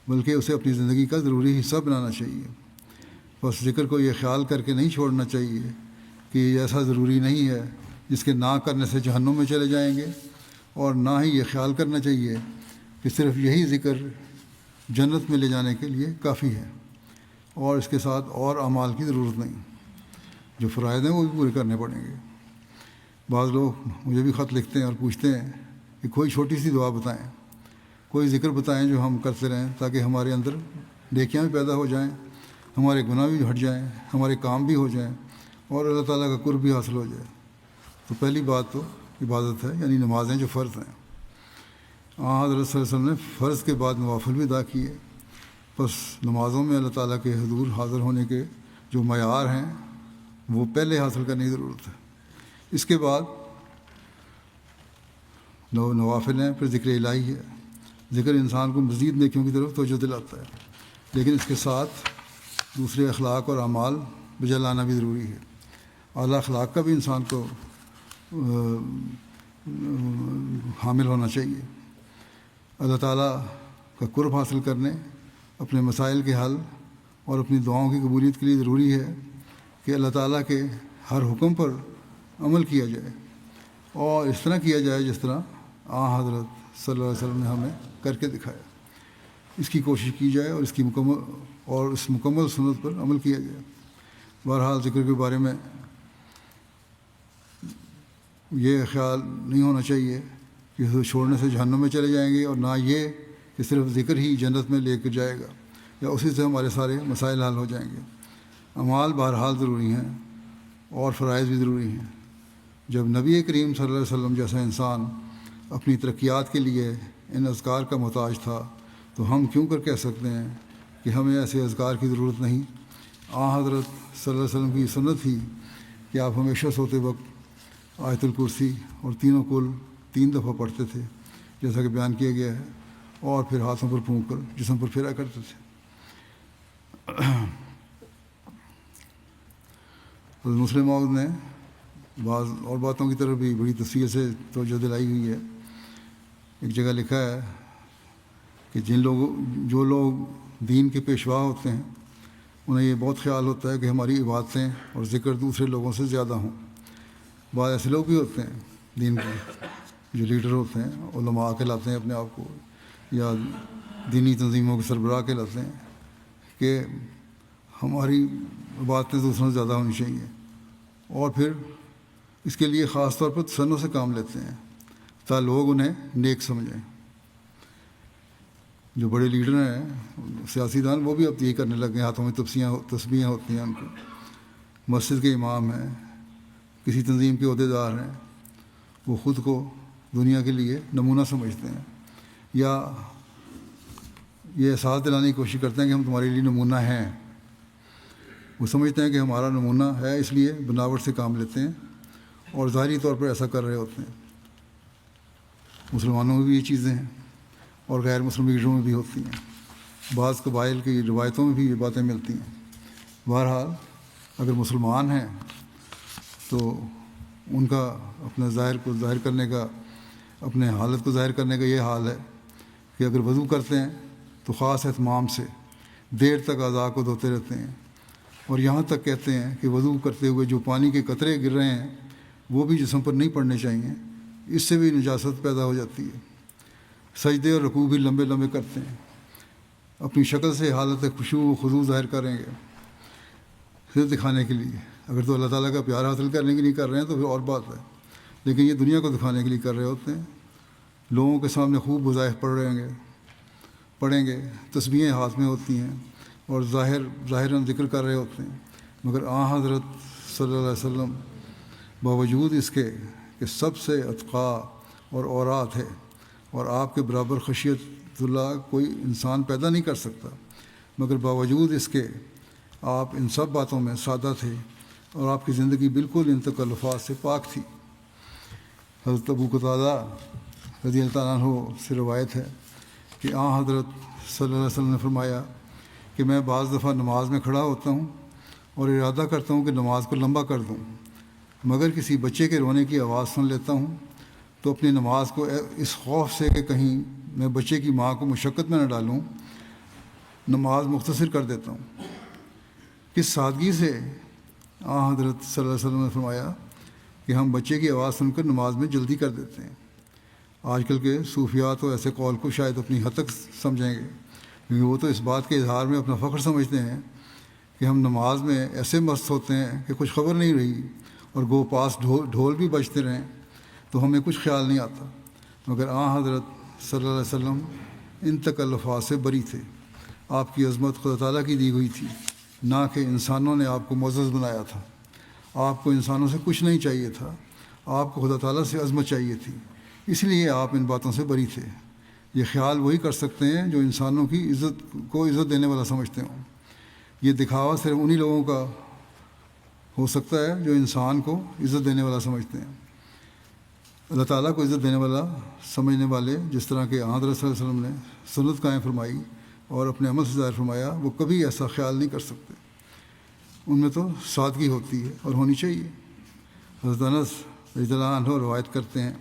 بلکہ اسے اپنی زندگی کا ضروری حصہ بنانا چاہیے. بس ذکر کو یہ خیال کر کے نہیں چھوڑنا چاہیے کہ یہ ایسا ضروری نہیں ہے جس کے نہ کرنے سے جہنم میں چلے جائیں گے، اور نہ ہی یہ خیال کرنا چاہیے کہ صرف یہی ذکر جنت میں لے جانے کے لیے کافی ہے اور اس کے ساتھ اور اعمال کی ضرورت نہیں. جو فرائض ہیں وہ بھی پورے کرنے پڑیں گے. بعض لوگ مجھے بھی خط لکھتے ہیں اور پوچھتے ہیں کہ کوئی چھوٹی سی دعا بتائیں، کوئی ذکر بتائیں جو ہم کرتے رہیں تاکہ ہمارے اندر نیکیاں بھی پیدا ہو جائیں، ہمارے گناہ بھی ہٹ جائیں، ہمارے کام بھی ہو جائیں اور اللہ تعالیٰ کا قرب بھی حاصل ہو جائے. تو پہلی بات تو عبادت ہے، یعنی نمازیں جو فرض ہیں. حضرت صلی اللہ علیہ وسلم نے فرض کے بعد نوافل بھی ادا کیے. بس نمازوں میں اللہ تعالیٰ کے حضور حاضر ہونے کے جو معیار ہیں وہ پہلے حاصل کرنے کی ضرورت ہے. اس کے بعد نوافل ہیں، پھر ذکر الہی ہے. ذکر انسان کو مزید نیکیوں کی طرف توجہ دلاتا ہے، لیکن اس کے ساتھ دوسرے اخلاق اور اعمال بجا لانا بھی ضروری ہے. اعلیٰ اخلاق کا بھی انسان کو حامل ہونا چاہیے. اللہ تعالیٰ کا قرب حاصل کرنے، اپنے مسائل کے حل اور اپنی دعاؤں کی قبولیت کے لیے ضروری ہے کہ اللہ تعالیٰ کے ہر حکم پر عمل کیا جائے اور اس طرح کیا جائے جس طرح حضرت صلی اللہ علیہ وسلم نے ہمیں کر کے دکھایا. اس کی کوشش کی جائے اور اس مکمل سنت پر عمل کیا جائے. بہرحال ذکر کے بارے میں یہ خیال نہیں ہونا چاہیے کہ اسے چھوڑنے سے جہنم میں چلے جائیں گے، اور نہ یہ کہ صرف ذکر ہی جنت میں لے کر جائے گا یا اسی سے ہمارے سارے مسائل حل ہو جائیں گے. اعمال بہرحال ضروری ہیں اور فرائض بھی ضروری ہیں. جب نبی کریم صلی اللہ علیہ وسلم جیسا انسان اپنی ترقیات کے لیے ان اذکار کا محتاج تھا تو ہم کیوں کر کہہ سکتے ہیں کہ ہمیں ایسے اذکار کی ضرورت نہیں. حضرت صلی اللہ علیہ وسلم کی سنت تھی کہ آپ ہمیشہ سوتے وقت آیت الکرسی اور تینوں کل 3 دفعہ پڑھتے تھے جیسا کہ بیان کیا گیا ہے، اور پھر ہاتھوں پر پھونک کر جسم پر پھیرا کرتے تھے. مسلم موعود نے بعض اور باتوں کی طرف بھی بڑی تفصیل سے توجہ دلائی ہوئی ہے. ایک جگہ لکھا ہے کہ جو لوگ دین کے پیشوا ہوتے ہیں انہیں یہ بہت خیال ہوتا ہے کہ ہماری عبادتیں اور ذکر دوسرے لوگوں سے زیادہ ہوں. بعض ایسے لوگ بھی ہوتے ہیں دین کے جو لیڈر ہوتے ہیں، علماء کہلاتے ہیں اپنے آپ کو، یا دینی تنظیموں کے سربراہ کہلاتے ہیں، کہ ہماری عبادتیں دوسروں سے زیادہ ہونی چاہیے، اور پھر اس کے لیے خاص طور پر تسنن سے کام لیتے ہیں تاکہ لوگ انہیں نیک سمجھیں. جو بڑے لیڈر ہیں سیاسی دان وہ بھی اب یہی کرنے لگے ہیں، ہاتھوں میں تسبیحیں ہوتی ہیں ان کو. مسجد کے امام ہیں، کسی تنظیم کے عہدیدار ہیں، وہ خود کو دنیا کے لیے نمونہ سمجھتے ہیں، یا یہ احساس دلانے کی کوشش کرتے ہیں کہ ہم تمہارے لیے نمونہ ہیں. وہ سمجھتے ہیں کہ ہمارا نمونہ ہے، اس لیے بناوٹ سے کام لیتے ہیں اور ظاہری طور پر ایسا کر رہے ہوتے ہیں. مسلمانوں میں بھی یہ چیزیں ہیں اور غیر مسلم لیڈروں میں بھی ہوتی ہیں. بعض قبائل کی روایتوں میں بھی یہ باتیں ملتی ہیں. بہرحال اگر مسلمان ہیں تو ان کا اپنے ظاہر کرنے کا، اپنے حالت کو ظاہر کرنے کا یہ حال ہے کہ اگر وضو کرتے ہیں تو خاص اہتمام سے دیر تک اعضاء کو دھوتے رہتے ہیں، اور یہاں تک کہتے ہیں کہ وضو کرتے ہوئے جو پانی کے قطرے گر رہے ہیں وہ بھی جسم پر نہیں پڑنے چاہیے، اس سے بھی نجاست پیدا ہو جاتی ہے. سجدے اور رکوع بھی لمبے لمبے کرتے ہیں، اپنی شکل سے حالت خشوع و خضوع ظاہر کریں گے صرف دکھانے کے لیے. اگر تو اللہ تعالیٰ کا پیار حاصل کرنے کے لیے کر رہے ہیں تو پھر اور بات ہے، لیکن یہ دنیا کو دکھانے کے لیے کر رہے ہوتے ہیں. لوگوں کے سامنے خوب وظائف پڑھیں گے، تسبیحیں ہاتھ میں ہوتی ہیں اور ظاہراً ذکر کر رہے ہوتے ہیں، مگر حضرت صلی اللہ علیہ وسلم باوجود اس کے کہ سب سے اتقا اور اورات ہے اور آپ کے برابر خشیت اللہ کوئی انسان پیدا نہیں کر سکتا، مگر باوجود اس کے آپ ان سب باتوں میں سادہ تھے اور آپ کی زندگی بالکل ان تکلفات سے پاک تھی. حضرت ابو قتادہ رضی اللہ تعالیٰ عنہ سے روایت ہے کہ حضرت صلی اللہ علیہ وسلم نے فرمایا کہ میں بعض دفعہ نماز میں کھڑا ہوتا ہوں اور ارادہ کرتا ہوں کہ نماز کو لمبا کر دوں، مگر کسی بچے کے رونے کی آواز سن لیتا ہوں تو اپنی نماز کو اس خوف سے کہ کہیں میں بچے کی ماں کو مشقت میں نہ ڈالوں نماز مختصر کر دیتا ہوں. کس سادگی سے حضرت صلی اللہ علیہ وسلم نے فرمایا کہ ہم بچے کی آواز سن کر نماز میں جلدی کر دیتے ہیں. آج کل کے صوفیات تو ایسے قول کو شاید اپنی حد تک سمجھیں گے، کیونکہ وہ تو اس بات کے اظہار میں اپنا فخر سمجھتے ہیں کہ ہم نماز میں ایسے مست ہوتے ہیں کہ کچھ خبر نہیں رہی، اور گو پاس ڈھول بھی بجتے رہیں تو ہمیں کچھ خیال نہیں آتا. مگر حضرت صلی اللہ علیہ وسلم ان تکلفات سے بری تھے. آپ کی عظمت خدا تعالیٰ کی دی ہوئی تھی، نہ کہ انسانوں نے آپ کو معزز بنایا تھا. آپ کو انسانوں سے کچھ نہیں چاہیے تھا، آپ کو خدا تعالیٰ سے عظمت چاہیے تھی، اس لیے آپ ان باتوں سے بری تھے. یہ خیال وہی کر سکتے ہیں جو انسانوں کی عزت دینے والا سمجھتے ہوں. یہ دکھاوا صرف انہی لوگوں کا ہو سکتا ہے جو انسان کو عزت دینے والا سمجھتے ہیں. اللہ تعالیٰ کو عزت دینے والا سمجھنے والے، جس طرح کہ حضرت صلی اللہ علیہ وسلم نے سنت قائم فرمائی اور اپنے عمل سے ظاہر فرمایا، وہ کبھی ایسا خیال نہیں کر سکتے. ان میں تو سادگی ہوتی ہے اور ہونی چاہیے. حضرت انس رضی اللہ عنہ روایت کرتے ہیں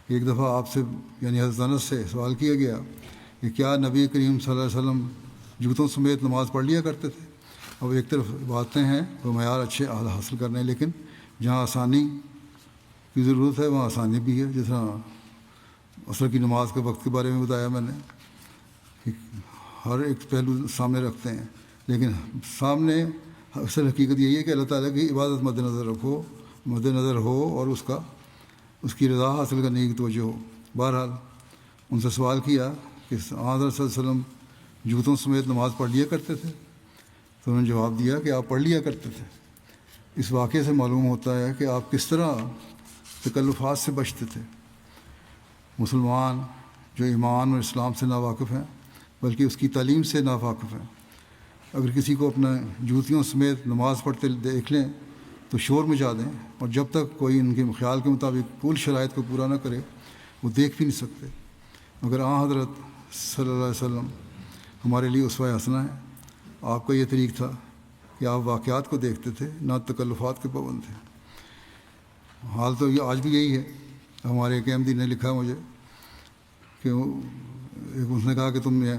کہ ایک دفعہ آپ سے یعنی حضرت انس سے سوال کیا گیا کہ کیا نبی کریم صلی اللہ علیہ وسلم جوتوں سمیت نماز پڑھ لیا کرتے تھے؟ اب ایک طرف باتیں ہیں وہ معیار اچھے اعلیٰ حاصل کرنے، لیکن جہاں آسانی کی ضرورت ہے وہاں آسانی بھی ہے. جس طرح عصر کی نماز کے وقت کے بارے میں بتایا میں نے کہ ہر ایک پہلو سامنے رکھتے ہیں، لیکن سامنے اکثر حقیقت یہی ہے کہ اللہ تعالیٰ کی عبادت مد نظر ہو اور اس کی رضا حاصل کرنے کی توجہ ہو. بہرحال ان سے سوال کیا کہ حضرت صلی اللہ علیہ وسلم جوتوں سمیت نماز پڑھ لیا کرتے تھے؟ تو انہوں نے جواب دیا کہ آپ پڑھ لیا کرتے تھے. اس واقعے سے معلوم ہوتا ہے کہ آپ کس طرح تکلفات سے بچتے تھے. مسلمان جو ایمان اور اسلام سے ناواقف ہیں بلکہ اس کی تعلیم سے ناواقف ہیں، اگر کسی کو اپنے جوتیوں سمیت نماز پڑھتے دیکھ لیں تو شور مچا دیں، اور جب تک کوئی ان کے خیال کے مطابق کل شرائط کو پورا نہ کرے وہ دیکھ بھی نہیں سکتے. مگر حضرت صلی اللہ علیہ وسلم ہمارے لیے اسوہ حسنہ ہے. آپ کا یہ طریق تھا کہ آپ واقعات کو دیکھتے تھے، نہ تکلفات کے پابند تھے. حال تو یہ آج بھی یہی ہے. ہمارے ایک احمدی نے لکھا مجھے کہ اس نے کہا کہ تم نے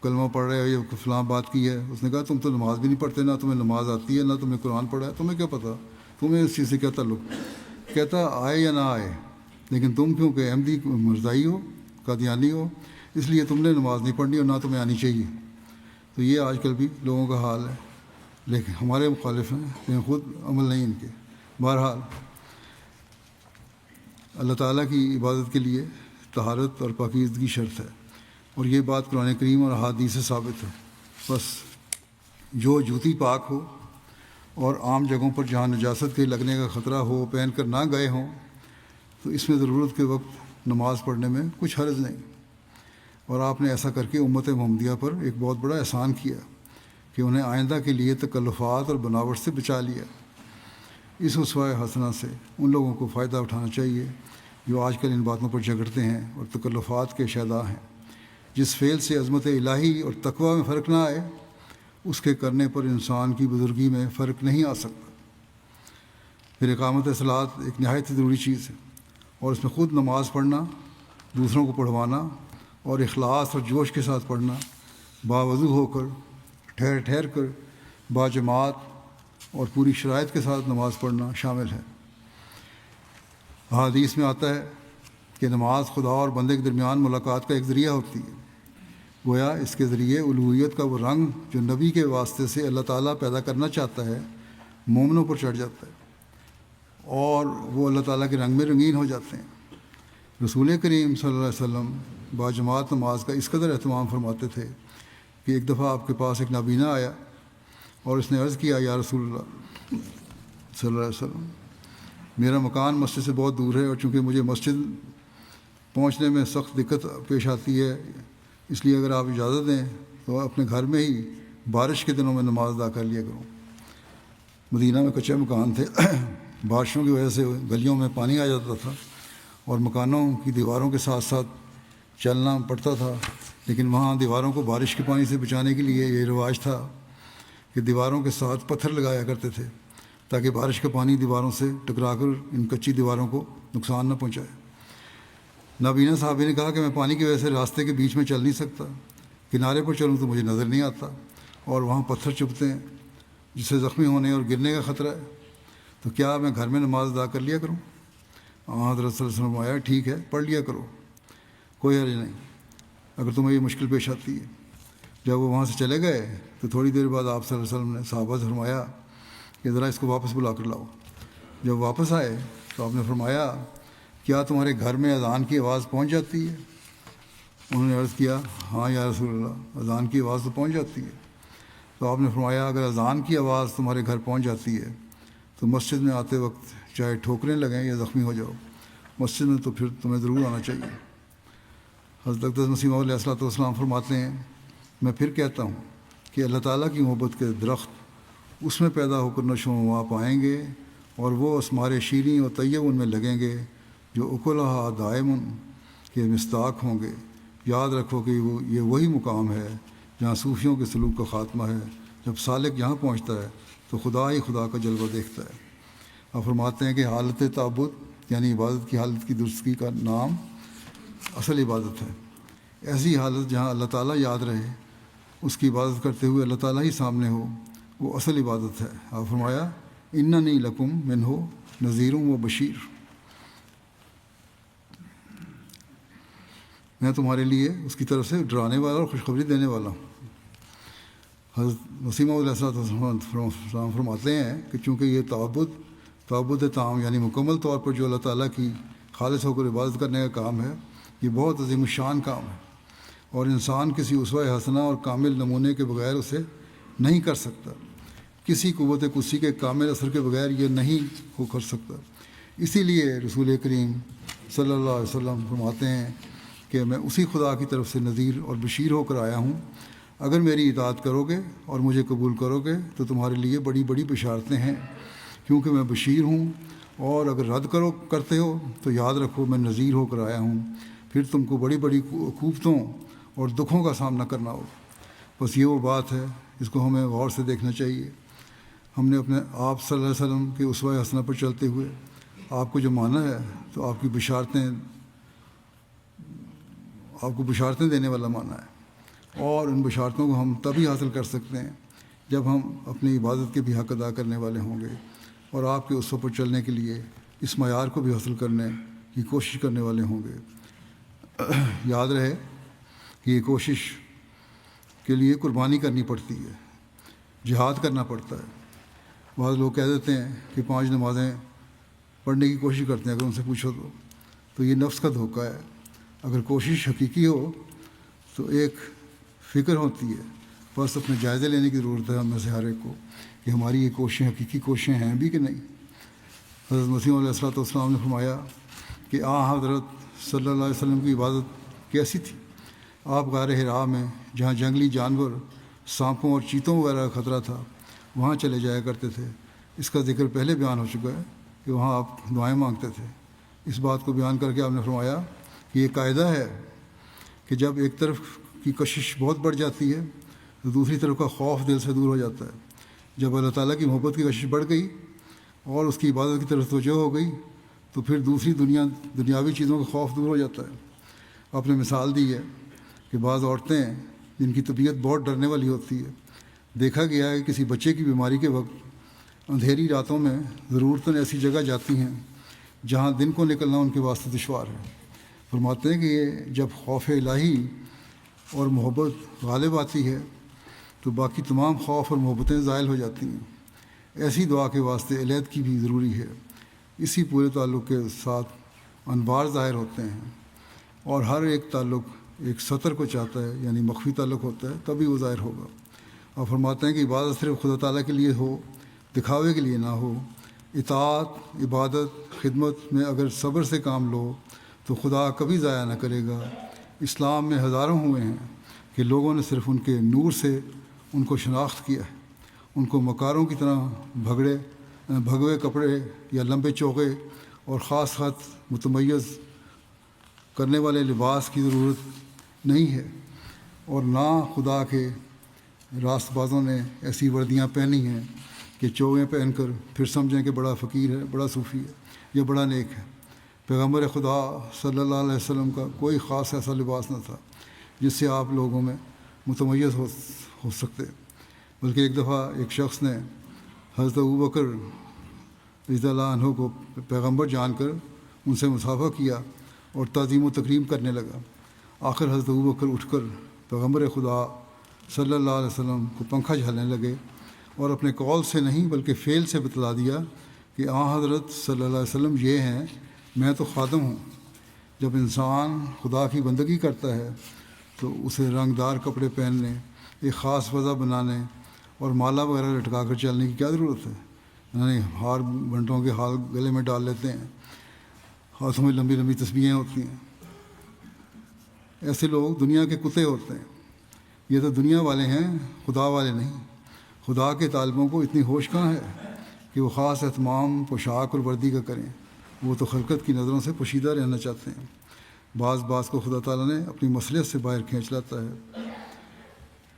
کلمہ پڑھ رہے ہو، یہ فلاں بات کی ہے. اس نے کہا تم تو نماز بھی نہیں پڑھتے، نہ تمہیں نماز آتی ہے، نہ تم نے قرآن پڑھا ہے، تمہیں کیا پتہ، تمہیں اس چیز سے کیا تعلق. کہتا آئے یا نہ آئے، لیکن تم کیونکہ احمدی مرزائی ہو، قادیانی ہو، اس لیے تم نے نماز نہیں پڑھنی اور نہ تمہیں آنی چاہیے. تو یہ آج کل بھی لوگوں کا حال ہے، لیکن ہمارے مخالف ہیں، لیکن خود عمل نہیں ان کے. بہرحال اللہ تعالیٰ کی عبادت کے لیے طہارت اور پاکیزگی شرط ہے، اور یہ بات قرآن کریم اور احادیث سے ثابت ہے. بس جو جوتی پاک ہو اور عام جگہوں پر جہاں نجاست کے لگنے کا خطرہ ہو پہن کر نہ گئے ہوں تو اس میں ضرورت کے وقت نماز پڑھنے میں کچھ حرج نہیں. اور آپ نے ایسا کر کے امت محمدیہ پر ایک بہت بڑا احسان کیا کہ انہیں آئندہ کے لیے تکلفات اور بناوٹ سے بچا لیا. اس اسوہ حسنہ سے ان لوگوں کو فائدہ اٹھانا چاہیے جو آج کل ان باتوں پر جھگڑتے ہیں اور تکلفات کے شیدا ہیں. جس فعل سے عظمت الہی اور تقویٰ میں فرق نہ آئے اس کے کرنے پر انسان کی بزرگی میں فرق نہیں آ سکتا. پھر اقامت صلاۃ ایک نہایت ضروری چیز ہے، اور اس میں خود نماز پڑھنا، دوسروں کو پڑھوانا اور اخلاص اور جوش کے ساتھ پڑھنا، باوضو ہو کر، ٹھہر کر، باجماعت اور پوری شرائط کے ساتھ نماز پڑھنا شامل ہے. حدیث میں آتا ہے کہ نماز خدا اور بندے کے درمیان ملاقات کا ایک ذریعہ ہوتی ہے. گویا اس کے ذریعے الوہیت کا وہ رنگ جو نبی کے واسطے سے اللہ تعالیٰ پیدا کرنا چاہتا ہے مومنوں پر چڑھ جاتا ہے، اور وہ اللہ تعالیٰ کے رنگ میں رنگین ہو جاتے ہیں. رسول کریم صلی اللہ علیہ وسلم باجماعت نماز کا اس قدر اہتمام فرماتے تھے کہ ایک دفعہ آپ کے پاس ایک نابینا آیا اور اس نے عرض کیا، یا رسول اللہ صلی اللہ علیہ وسلم، میرا مکان مسجد سے بہت دور ہے، اور چونکہ مجھے مسجد پہنچنے میں سخت دقت پیش آتی ہے، اس لیے اگر آپ اجازت دیں تو اپنے گھر میں ہی بارش کے دنوں میں نماز ادا کر لیا کروں. مدینہ میں کچے مکان تھے، بارشوں کی وجہ سے گلیوں میں پانی آ جاتا تھا اور مکانوں کی دیواروں کے ساتھ ساتھ چلنا پڑتا تھا. لیکن وہاں دیواروں کو بارش کے پانی سے بچانے کے لیے یہ رواج تھا کہ دیواروں کے ساتھ پتھر لگایا کرتے تھے تاکہ بارش کا پانی دیواروں سے ٹکرا کر ان کچی دیواروں کو نقصان نہ پہنچائے. نابینا صحابی نے کہا کہ میں پانی کی وجہ سے راستے کے بیچ میں چل نہیں سکتا، کنارے پر چلوں تو مجھے نظر نہیں آتا اور وہاں پتھر چبھتے ہیں جس سے زخمی ہونے اور گرنے کا خطرہ ہے، تو کیا میں گھر میں نماز ادا کر لیا کروں؟ حضرت صلی اللہ علیہ وسلم آیا، ٹھیک ہے پڑھ لیا کرو، کوئی حرج نہیں اگر تمہیں یہ مشکل پیش آتی ہے. جب وہ وہاں سے چلے گئے تو تھوڑی دیر بعد آپ صلی اللہ علیہ وسلم نے صحابہ سے فرمایا کہ ذرا اس کو واپس بلا کر لاؤ. جب واپس آئے تو آپ نے فرمایا، کیا تمہارے گھر میں اذان کی آواز پہنچ جاتی ہے؟ انہوں نے عرض کیا، ہاں یا رسول اللہ، اذان کی آواز تو پہنچ جاتی ہے. تو آپ نے فرمایا، اگر اذان کی آواز تمہارے گھر پہنچ جاتی ہے تو مسجد میں آتے وقت چاہے ٹھوکریں لگیں یا زخمی ہو جاؤ، مسجد میں تو پھر تمہیں ضرور آنا چاہیے. حضرت اقدس مسیح موعود علیہ الصلوۃ والسلام فرماتے ہیں، میں پھر کہتا ہوں کہ اللہ تعالیٰ کی محبت کے درخت اس میں پیدا ہو کر نشو و نما پائیں گے، اور وہ اسمار شیریں اور طیب ان میں لگیں گے جو اکلہا دائم کے مصداق ہوں گے. یاد رکھو کہ یہ وہی مقام ہے جہاں صوفیوں کے سلوک کا خاتمہ ہے. جب سالک یہاں پہنچتا ہے تو خدا ہی خدا کا جلوہ دیکھتا ہے. آپ فرماتے ہیں کہ حالت تعبد یعنی عبادت کی حالت کی درستگی کا نام اصل عبادت ہے. ایسی حالت جہاں اللہ تعالیٰ یاد رہے اس کی عبادت کرتے ہوئے اللہ تعالیٰ ہی سامنے ہو، وہ اصل عبادت ہے۔ آپ فرمایا اننی لکم منہ نذیر و بشیر، میں تمہارے لیے اس کی طرف سے ڈرانے والا اور خوشخبری دینے والا ہوں۔ حضرت مسیح موعود علیہ السلام فرماتے ہیں کہ چونکہ یہ تعبد تام یعنی مکمل طور پر جو اللہ تعالیٰ کی خالص ہو کر عبادت کرنے کا کام ہے، یہ بہت عظیم الشان کام ہے، اور انسان کسی اسوہ حسنہ اور کامل نمونے کے بغیر اسے نہیں کر سکتا، کسی قوت قدسی کے کامل اثر کے بغیر یہ نہیں ہو کر سکتا۔ اسی لیے رسول کریم صلی اللہ علیہ وسلم فرماتے ہیں کہ میں اسی خدا کی طرف سے نذیر اور بشیر ہو کر آیا ہوں، اگر میری اطاعت کرو گے اور مجھے قبول کرو گے تو تمہارے لیے بڑی بڑی بشارتیں ہیں، کیونکہ میں بشیر ہوں، اور اگر رد کرتے ہو تو یاد رکھو میں نذیر ہو کر آیا ہوں، پھر تم کو بڑی بڑی عقوبتوں اور دکھوں کا سامنا کرنا ہو۔ بس یہ وہ بات ہے جس کو ہمیں غور سے دیکھنا چاہیے۔ ہم نے اپنے آپ صلی اللہ علیہ وسلم کے اسوہ حسنہ پر چلتے ہوئے آپ کو جو مانا ہے تو آپ کو بشارتیں دینے والا مانا ہے، اور ان بشارتوں کو ہم تبھی حاصل کر سکتے ہیں جب ہم اپنی عبادت کے بھی حق ادا کرنے والے ہوں گے، اور آپ کے اسوہ پر چلنے کے لیے اس معیار کو بھی حاصل کرنے کی کوشش کرنے والے ہوں گے۔ یاد رہے کہ یہ کوشش کے لیے قربانی کرنی پڑتی ہے، جہاد کرنا پڑتا ہے۔ بعض لوگ کہہ دیتے ہیں کہ 5 نمازیں پڑھنے کی کوشش کرتے ہیں، اگر ان سے پوچھو تو یہ نفس کا دھوکہ ہے۔ اگر کوشش حقیقی ہو تو ایک فکر ہوتی ہے، بس اپنے جائزے لینے کی ضرورت ہے ہم میں سے ہر ایک کو کہ ہماری یہ کوششیں حقیقی کوششیں ہیں بھی کہ نہیں۔ حضرت مسیح علیہ السلام نے فرمایا کہ حضرت صلی اللہ علیہ وسلم کی عبادت کیسی تھی۔ آپ غار حرا میں جہاں جنگلی جانور، سانپوں اور چیتوں وغیرہ کا خطرہ تھا، وہاں چلے جایا کرتے تھے۔ اس کا ذکر پہلے بیان ہو چکا ہے کہ وہاں آپ دعائیں مانگتے تھے۔ اس بات کو بیان کر کے آپ نے فرمایا کہ یہ قاعدہ ہے کہ جب ایک طرف کی کشش بہت بڑھ جاتی ہے تو دوسری طرف کا خوف دل سے دور ہو جاتا ہے۔ جب اللہ تعالیٰ کی محبت کی کشش بڑھ گئی اور اس کی عبادت کی طرف توجہ ہو گئی تو پھر دوسری دنیاوی چیزوں کا خوف دور ہو جاتا ہے۔ آپ نے مثال دی ہے کہ بعض عورتیں جن کی طبیعت بہت ڈرنے والی ہوتی ہے، دیکھا گیا ہے کہ کسی بچے کی بیماری کے وقت اندھیری راتوں میں ضرورتاً ایسی جگہ جاتی ہیں جہاں دن کو نکلنا ان کے واسطے دشوار ہے۔ فرماتے ہیں کہ یہ جب خوف الہی اور محبت غالب آتی ہے تو باقی تمام خوف اور محبتیں زائل ہو جاتی ہیں۔ ایسی دعا کے واسطے علیحدگی بھی ضروری ہے۔ اسی پورے تعلق کے ساتھ انوار ظاہر ہوتے ہیں، اور ہر ایک تعلق ایک سطر کو چاہتا ہے، یعنی مخفی تعلق ہوتا ہے، تبھی وہ ظاہر ہوگا۔ اور فرماتے ہیں کہ عبادت صرف خدا تعالیٰ کے لیے ہو، دکھاوے کے لیے نہ ہو۔ اطاعت، عبادت، خدمت میں اگر صبر سے کام لو تو خدا کبھی ضائع نہ کرے گا۔ اسلام میں ہزاروں ہوئے ہیں کہ لوگوں نے صرف ان کے نور سے ان کو شناخت کیا ہے، ان کو مکاروں کی طرح بھگوے کپڑے یا لمبے چوغے اور خاص خط متمیز کرنے والے لباس کی ضرورت نہیں ہے، اور نہ خدا کے راست بازوں نے ایسی وردیاں پہنی ہیں کہ چوغیں پہن کر پھر سمجھیں کہ بڑا فقیر ہے، بڑا صوفی ہے یا بڑا نیک ہے۔ پیغمبر خدا صلی اللہ علیہ وسلم کا کوئی خاص ایسا لباس نہ تھا جس سے آپ لوگوں میں متمیز ہو سکتے، بلکہ ایک دفعہ ایک شخص نے حضرت ابوبکر رضی اللہ عنہ کو پیغمبر جان کر ان سے مصافحہ کیا اور تعظیم و تکریم کرنے لگا۔ آخر حضرت ابوبکر اٹھ کر پیغمبر خدا صلی اللہ علیہ وسلم کو پنکھا جھالنے لگے اور اپنے قول سے نہیں بلکہ فعل سے بتلا دیا کہ حضرت صلی اللہ علیہ وسلم یہ ہیں، میں تو خادم ہوں۔ جب انسان خدا کی بندگی کرتا ہے تو اسے رنگ دار کپڑے پہننے، ایک خاص وضع بنانے اور مالا وغیرہ لٹکا کر چلنے کی کیا ضرورت ہے؟ یعنی ہار بنٹوں کے ہار گلے میں ڈال لیتے ہیں، ہاتھوں میں لمبی لمبی تسبیحیں ہوتی ہیں۔ ایسے لوگ دنیا کے کتے ہوتے ہیں۔ یہ تو دنیا والے ہیں، خدا والے نہیں۔ خدا کے طالبوں کو اتنی ہوش کہاں ہے کہ وہ خاص اہتمام پوشاک اور وردی کا کریں؟ وہ تو خلقت کی نظروں سے پوشیدہ رہنا چاہتے ہیں۔ بعض کو خدا تعالیٰ نے اپنی مصلحت سے باہر کھینچ لاتا ہے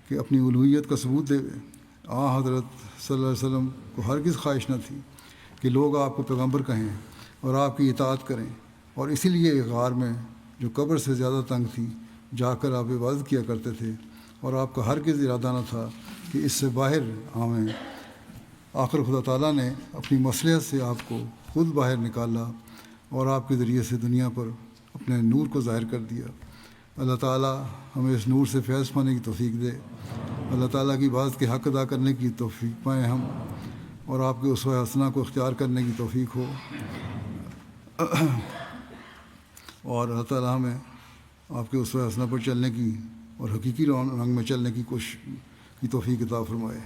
کہ اپنی الوہیت کا ثبوت دے۔ حضرت صلی اللہ علیہ وسلم کو ہرگز خواہش نہ تھی کہ لوگ آپ کو پیغمبر کہیں اور آپ کی اطاعت کریں، اور اسی لیے ایک غار میں جو قبر سے زیادہ تنگ تھی جا کر آپ عبادت کیا کرتے تھے، اور آپ کا ہرگز ارادہ نہ تھا کہ اس سے باہر آویں۔ آخر خدا تعالیٰ نے اپنی مصلحت سے آپ کو خود باہر نکالا اور آپ کے ذریعے سے دنیا پر اپنے نور کو ظاہر کر دیا۔ اللہ تعالیٰ ہمیں اس نور سے فیض پانے کی توفیق دے۔ اللہ تعالیٰ کی بات کے حق ادا کرنے کی توفیق پائیں ہم، اور آپ کے اسوہ حسنہ کو اختیار کرنے کی توفیق ہو، اور اللہ تعالیٰ ہمیں آپ کے اسوہ حسنہ پر چلنے کی اور حقیقی رنگ میں چلنے کی کوشش کی توفیق عطا فرمائے۔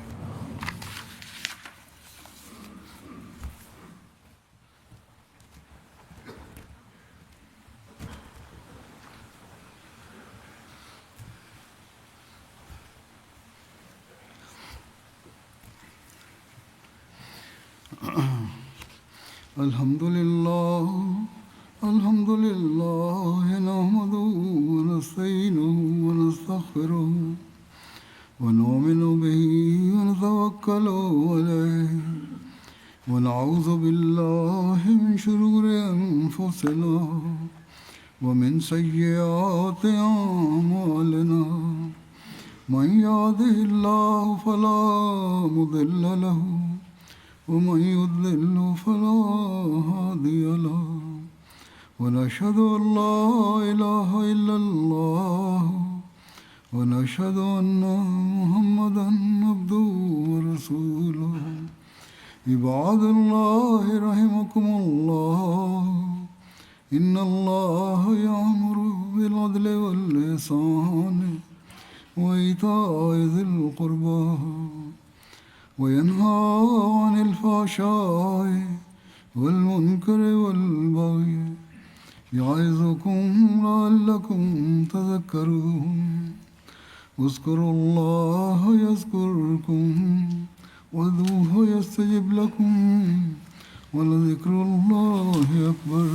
الحمد لله نحمده ونستعينه ونستغفره ونؤمن به ونتوكل عليه ونعوذ بالله من شرور أنفسنا ومن سيئات أعمالنا من يهده الله فلا مضل له ومن يضلل فلا هادي له ونشهد أن لا إله إلا الله ونشهد أن محمدا عبده ورسوله عباد الله رحمكم الله إن الله يأمر بالعدل والإحسان وإيتاء ذي القربى وينهى عن الفحشاء والمنكر والبغي يعظكم لعلكم تذكرون اذكروا الله يذكركم وادعوه يستجب لكم ولذكر الله أكبر